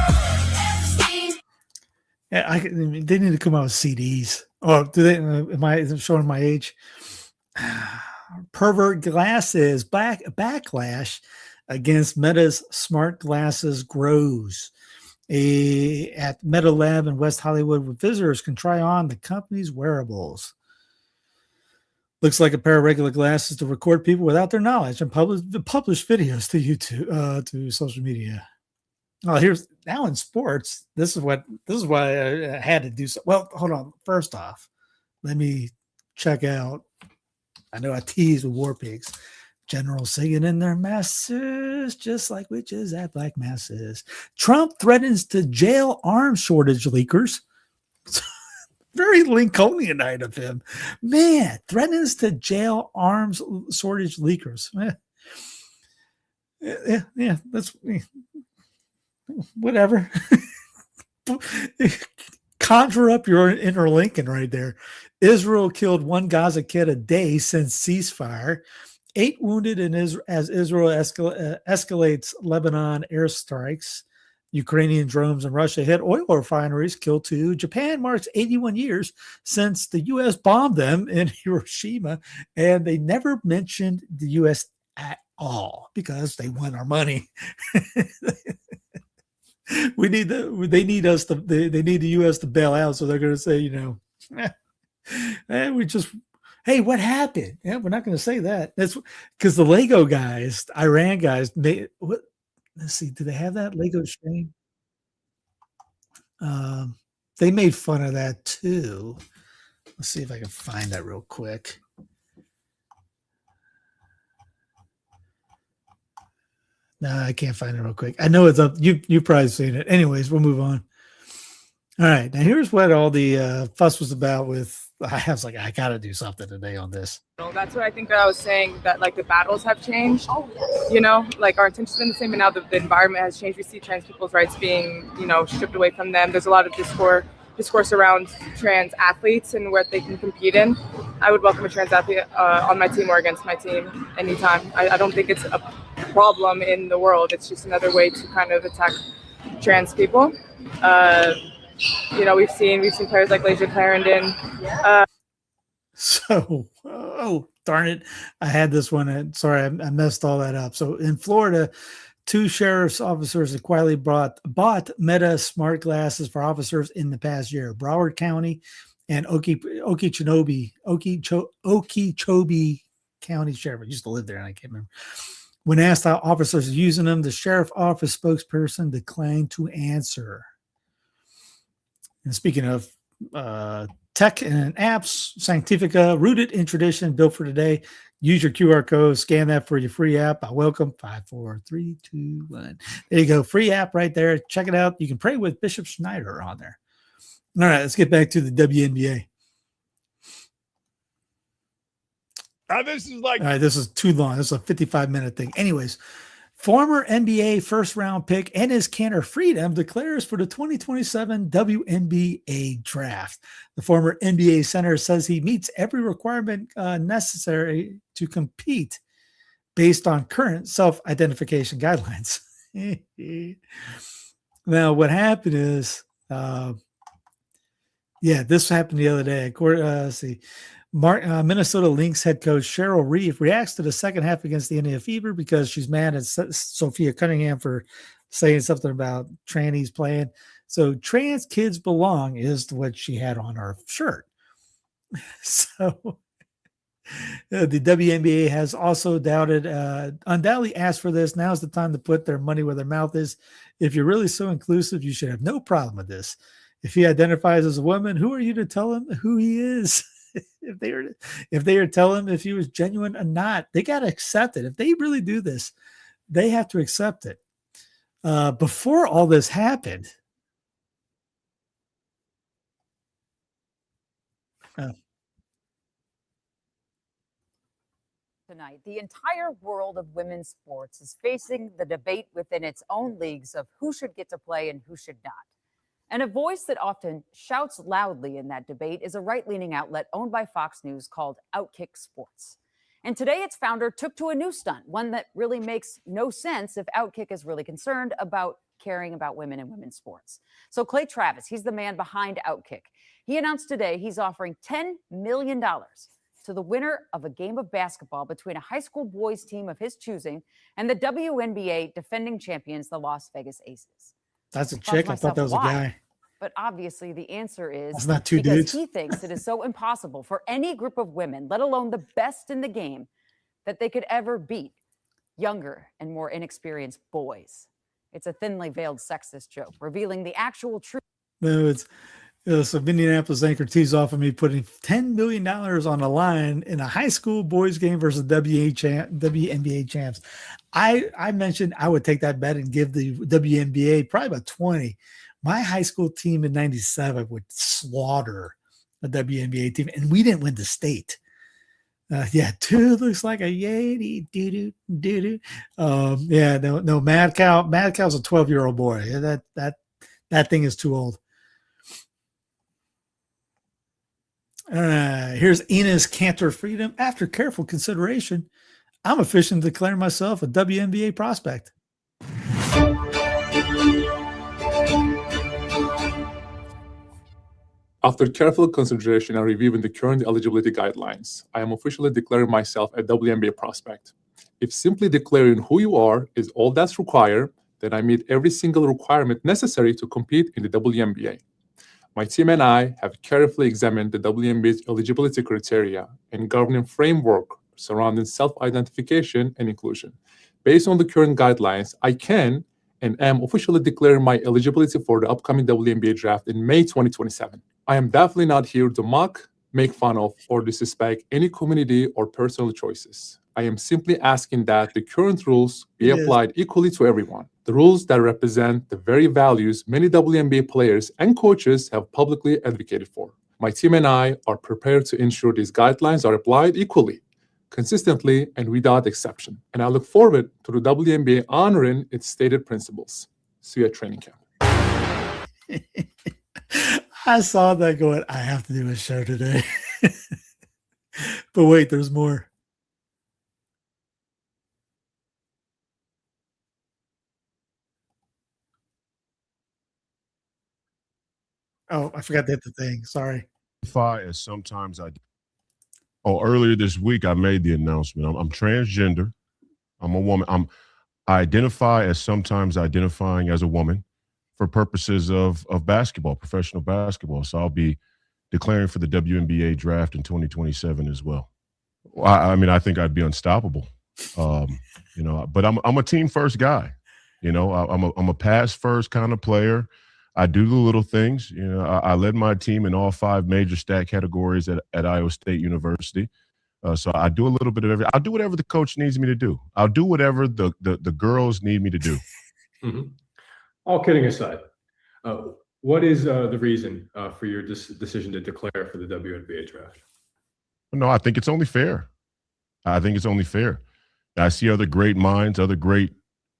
Epstein. Yeah, they need to come out with CDs. Oh, do they? Am I showing my age? Pervert glasses backlash against Meta's smart glasses grows. At Meta Lab in West Hollywood, where visitors can try on the company's wearables. Looks like a pair of regular glasses to record people without their knowledge and publish videos to YouTube, to social media. Oh, here's now in sports. This is why I had to do so. Well, hold on. First off, let me check out. I know I teased with War Pigs. Generals singing in their masses, just like witches at black masses. Trump threatens to jail arms shortage leakers. Very Lincolnianite of him. Man, threatens to jail arms shortage leakers. Yeah, that's whatever. Conjure up your inner Lincoln right there. Israel killed one Gaza kid a day since ceasefire. 8 wounded as Israel escalates Lebanon airstrikes. Ukrainian drones in Russia hit oil refineries, killed 2. Japan marks 81 years since the U.S. bombed them in Hiroshima, and they never mentioned the U.S. at all because they want our money. They need the U.S. to bail out, so they're going to say, hey, what happened? Yeah, we're not going to say that. That's because the Lego guys, Iran guys, made what? Let's see, do they have that Lego stream? They made fun of that too. Let's see if I can find that real quick. No, I can't find it real quick. I know it's up. You've probably seen it. Anyways, we'll move on. All right. Now here's what all the fuss was about with. I was like, I got to do something today on this. That's what I think that I was saying, that like the battles have changed, like our intentions have been the same, and now the environment has changed. We see trans people's rights being, stripped away from them. There's a lot of discourse around trans athletes and where they can compete in. I would welcome a trans athlete on my team or against my team anytime. I don't think it's a problem in the world. It's just another way to kind of attack trans people. We've seen players like Lasia Clarendon. So, darn it. I had this one. Sorry, I messed all that up. So in Florida, 2 sheriff's officers have quietly bought Meta smart glasses for officers in the past year. Broward County and Okeechobee County Sheriff. I used to live there and I can't remember. When asked how officers are using them, the sheriff office spokesperson declined to answer. And speaking of tech and apps, Sanctifica, rooted in tradition, built for today. Use your QR code, scan that for your free app. I welcome 5, 4, 3, 2, 1. There you go. Free app right there. Check it out. You can pray with Bishop Schneider on there. All right, let's get back to the WNBA. This is like. All right, this is too long. This is a 55-minute thing. Anyways, former NBA first-round pick Enes Kanter Freedom declares for the 2027 WNBA draft. The former NBA center says he meets every requirement necessary to compete based on current self-identification guidelines. Now, what happened is, this happened the other day. Let's see. Minnesota Lynx head coach Cheryl Reeve reacts to the second half against the Indiana Fever because she's mad at Sophia Cunningham for saying something about trannies playing. So trans kids belong is what she had on her shirt. So the WNBA has also undoubtedly asked for this. Now's the time to put their money where their mouth is. If you're really so inclusive, you should have no problem with this. If he identifies as a woman, who are you to tell him who he is? If they are telling him if he was genuine or not, they got to accept it. If they really do this, They have to accept it. Before all this happened, tonight, the entire world of women's sports is facing the debate within its own leagues of who should get to play and who should not. And a voice that often shouts loudly in that debate is a right-leaning outlet owned by Fox News called Outkick Sports. And today its founder took to a new stunt, one that really makes no sense if Outkick is really concerned about caring about women in women's sports. So Clay Travis, he's the man behind Outkick. He announced today he's offering $10 million to the winner of a game of basketball between a high school boys team of his choosing and the WNBA defending champions, the Las Vegas Aces. That's a chick. I thought that was a guy. But obviously the answer is that's not two because dudes. He thinks it is so impossible for any group of women, let alone the best in the game, that they could ever beat younger and more inexperienced boys. It's a thinly veiled sexist joke, revealing the actual truth. No, it's so Minneapolis anchor tees off of me putting $10 million on the line in a high school boys game versus WNBA champs. I mentioned I would take that bet and give the WNBA probably about 20. My high school team in 97 would slaughter a WNBA team, and we didn't win the state. Yeah, two looks like a yay, doo-doo. Yeah, no, Mad Cow's a 12-year-old boy. That thing is too old. Here's Enos Cantor Freedom. After careful consideration, I'm officially declaring myself a WNBA prospect. After careful consideration and reviewing the current eligibility guidelines, I am officially declaring myself a WNBA prospect. If simply declaring who you are is all that's required, then I meet every single requirement necessary to compete in the WNBA. My team and I have carefully examined the WNBA's eligibility criteria and governing framework surrounding self-identification and inclusion. Based on the current guidelines, I can and am officially declaring my eligibility for the upcoming WNBA draft in May 2027. I am definitely not here to mock, make fun of, or disrespect any community or personal choices. I am simply asking that the current rules be applied equally to everyone. The rules that represent the very values many WNBA players and coaches have publicly advocated for. My team and I are prepared to ensure these guidelines are applied equally, consistently, and without exception. And I look forward to the WNBA honoring its stated principles. See you at training camp. I saw that going, I have to do a show today. But wait, there's more. Oh, I forgot to hit the thing. Sorry. As sometimes earlier this week, I made the announcement. I'm transgender. I'm a woman. I identify as sometimes identifying as a woman for purposes of basketball, professional basketball. So I'll be declaring for the WNBA draft in 2027 as well. I mean, I think I'd be unstoppable, but I'm a team first guy. I'm a pass first kind of player. I do the little things. I led my team in all 5 major stat categories at Iowa State University. So I do a little bit of everything. I'll do whatever the coach needs me to do. I'll do whatever the girls need me to do. Mm-hmm. All kidding aside, what is the reason for your decision to declare for the WNBA draft? No, I think it's only fair. I see other great minds, other great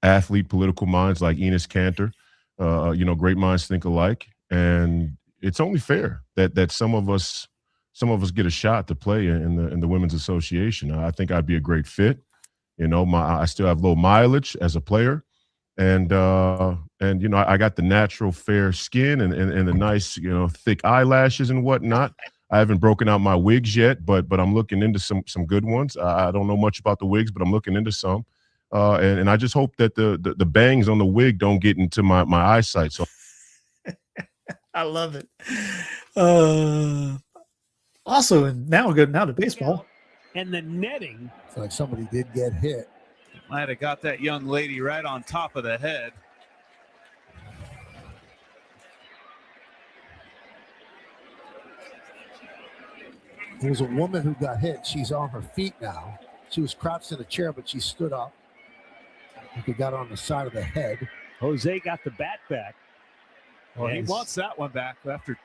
athlete, political minds like Enos Cantor. Great minds think alike, and it's only fair that some of us get a shot to play in the Women's Association. I think I'd be a great fit. I still have low mileage as a player. And I got the natural fair skin and the nice, thick eyelashes and whatnot. I haven't broken out my wigs yet, but I'm looking into some good ones. I don't know much about the wigs, but I'm looking into some. And I just hope that the bangs on the wig don't get into my eyesight. So I love it. Also, and now to baseball. And the netting. It's like somebody did get hit. Might have got that young lady right on top of the head. There's a woman who got hit. She's on her feet now. She was crouched in a chair, but she stood up. Like he got on the side of the head. Jose got the bat back. Well, Yes. he wants that one back. After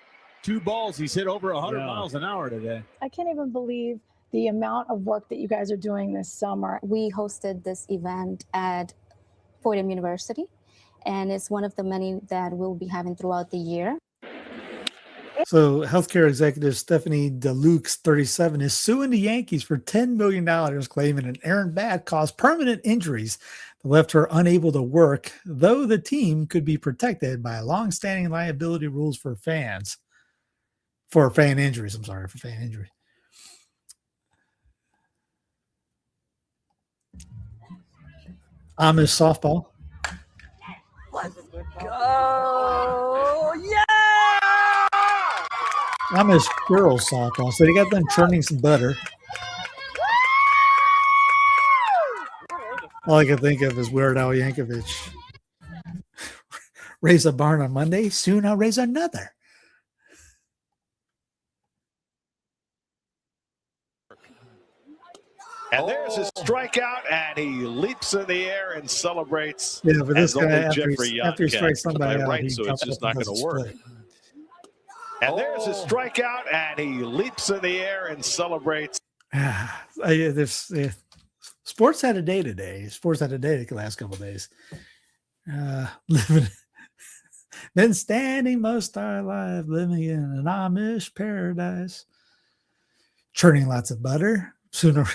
2 balls, he's hit over 100 Yeah. miles an hour today. I can't even believe the amount of work that you guys are doing this summer. We hosted this event at Fidelium University, and it's one of the many that we'll be having throughout the year. So, healthcare executive Stephanie DeLuxe, 37, is suing the Yankees for $10 million, claiming an errant bat caused permanent injuries that left her unable to work, though the team could be protected by long-standing liability rules for fans. For fan injuries, for fan injury. Amish softball. Oh, yeah! Amish girls softball. So they got them churning some butter. All I can think of is Weird Al Yankovic. Raise a barn on Monday, soon I'll raise another. And there's his strikeout, and he leaps in the air and celebrates. Yeah, but this as guy, only after Jeffrey he Young strikes can. somebody out, Right, he so it's jumps just up not and going does to a work. split. And there's his strikeout, and he leaps in the air and celebrates. Sports had a day today. Sports had a day the last couple of days. Living, been standing most of our life, living in an Amish paradise, churning lots of butter. Soon I'll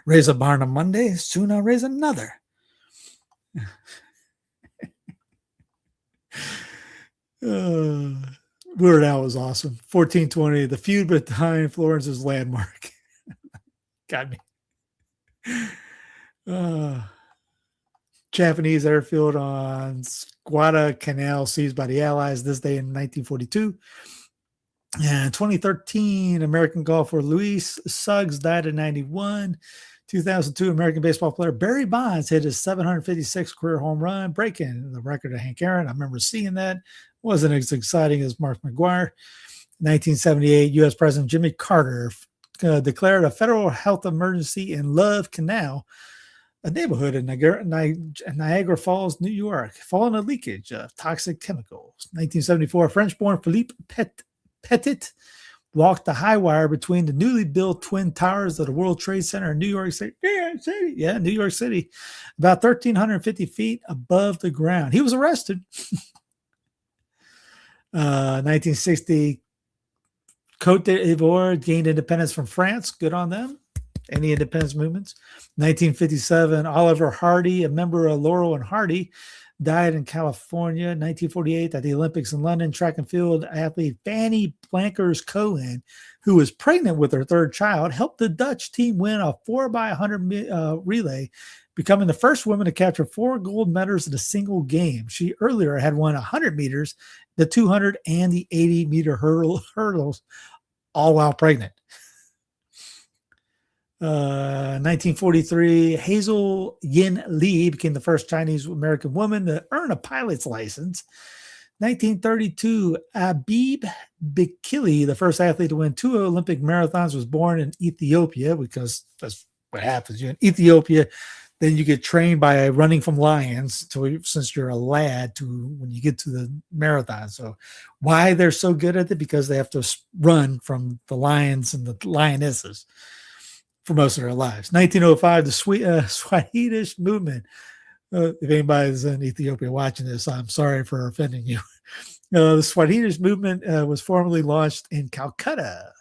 raise a barn on Monday. Soon I'll raise another. Weird Al was awesome. 1420, the feud behind Florence's landmark. Got me. Japanese airfield on Guadalcanal seized by the Allies this day in 1942. And 2013, American golfer Luis Suggs died at 91. 2002, American baseball player Barry Bonds hit his 756th career home run, breaking the record of Hank Aaron. I remember seeing that. Wasn't as exciting as Mark McGwire. 1978, U.S. President Jimmy Carter declared a federal health emergency in Love Canal, a neighborhood in Niagara Falls, New York, following a leakage of toxic chemicals. 1974, French-born Philippe Petit walked the high wire between the newly built twin towers of the World Trade Center in New York City. New York City, about 1,350 feet above the ground. He was arrested. 1960, Côte d'Ivoire gained independence from France. Good on them. Any independence movements. 1957, Oliver Hardy, a member of Laurel and Hardy, died in California. 1948, at the Olympics in London, track and field athlete Fanny Blankers-Cohen, who was pregnant with her third child, helped the Dutch team win a 4x100 relay, becoming the first woman to capture 4 gold medals in a single game. She earlier had won 100 meters, the 200 and the 80-meter hurdles, all while pregnant. 1943, Hazel Yin Lee became the first Chinese-American woman to earn a pilot's license. 1932, Abib Bikili, the first athlete to win 2 Olympic marathons, was born in Ethiopia, because that's what happens. You're in Ethiopia, then you get trained by running from lions since you're a lad to when you get to the marathon. So why they're so good at it? Because they have to run from the lions and the lionesses for most of their lives. 1905, the Swedish movement. If anybody's in Ethiopia watching this, I'm sorry for offending you. The Swedish movement was formally launched in Calcutta.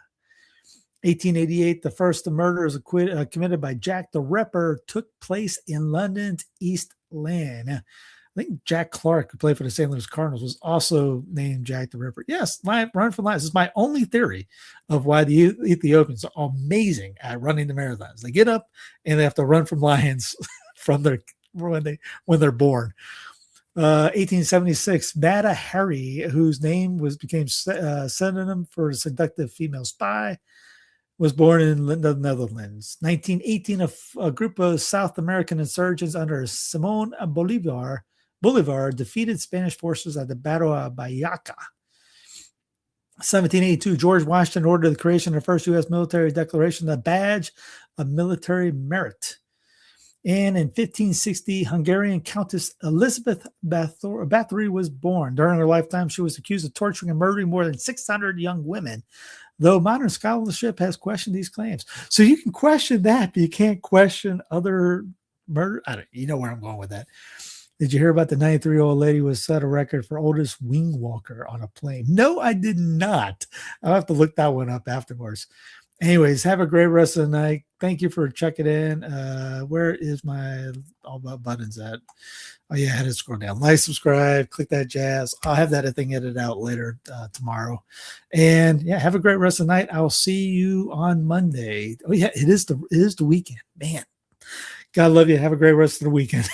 1888, the first murders committed by Jack the Ripper took place in London's East Land. I think Jack Clark, who played for the St. Louis Cardinals, was also named Jack the Ripper. Yes, run for lions. This is my only theory of why the Ethiopians are amazing at running the marathons. They get up and they have to run from lions from when they're born. 1876, Mata Hari, whose name became synonym for a seductive female spy, was born in the Netherlands. 1918, a group of South American insurgents under Simon Bolivar defeated Spanish forces at the Battle of Bayaca. 1782, George Washington ordered the creation of the first U.S. military declaration, the Badge of Military Merit. And in 1560, Hungarian Countess Elizabeth Bathory was born. During her lifetime, she was accused of torturing and murdering more than 600 young women, though modern scholarship has questioned these claims. So you can question that, but you can't question other murder. You know where I'm going with that. Did you hear about the 93-year-old lady who set a record for oldest wing walker on a plane? No, I did not. I'll have to look that one up afterwards. Anyways, have a great rest of the night. Thank you for checking in. Where is my all my buttons at? Oh, yeah, I had to scroll down. Like, subscribe, click that jazz. I'll have that thing edited out later tomorrow. And yeah, have a great rest of the night. I'll see you on Monday. Oh, yeah, it is the weekend. Man, God love you. Have a great rest of the weekend.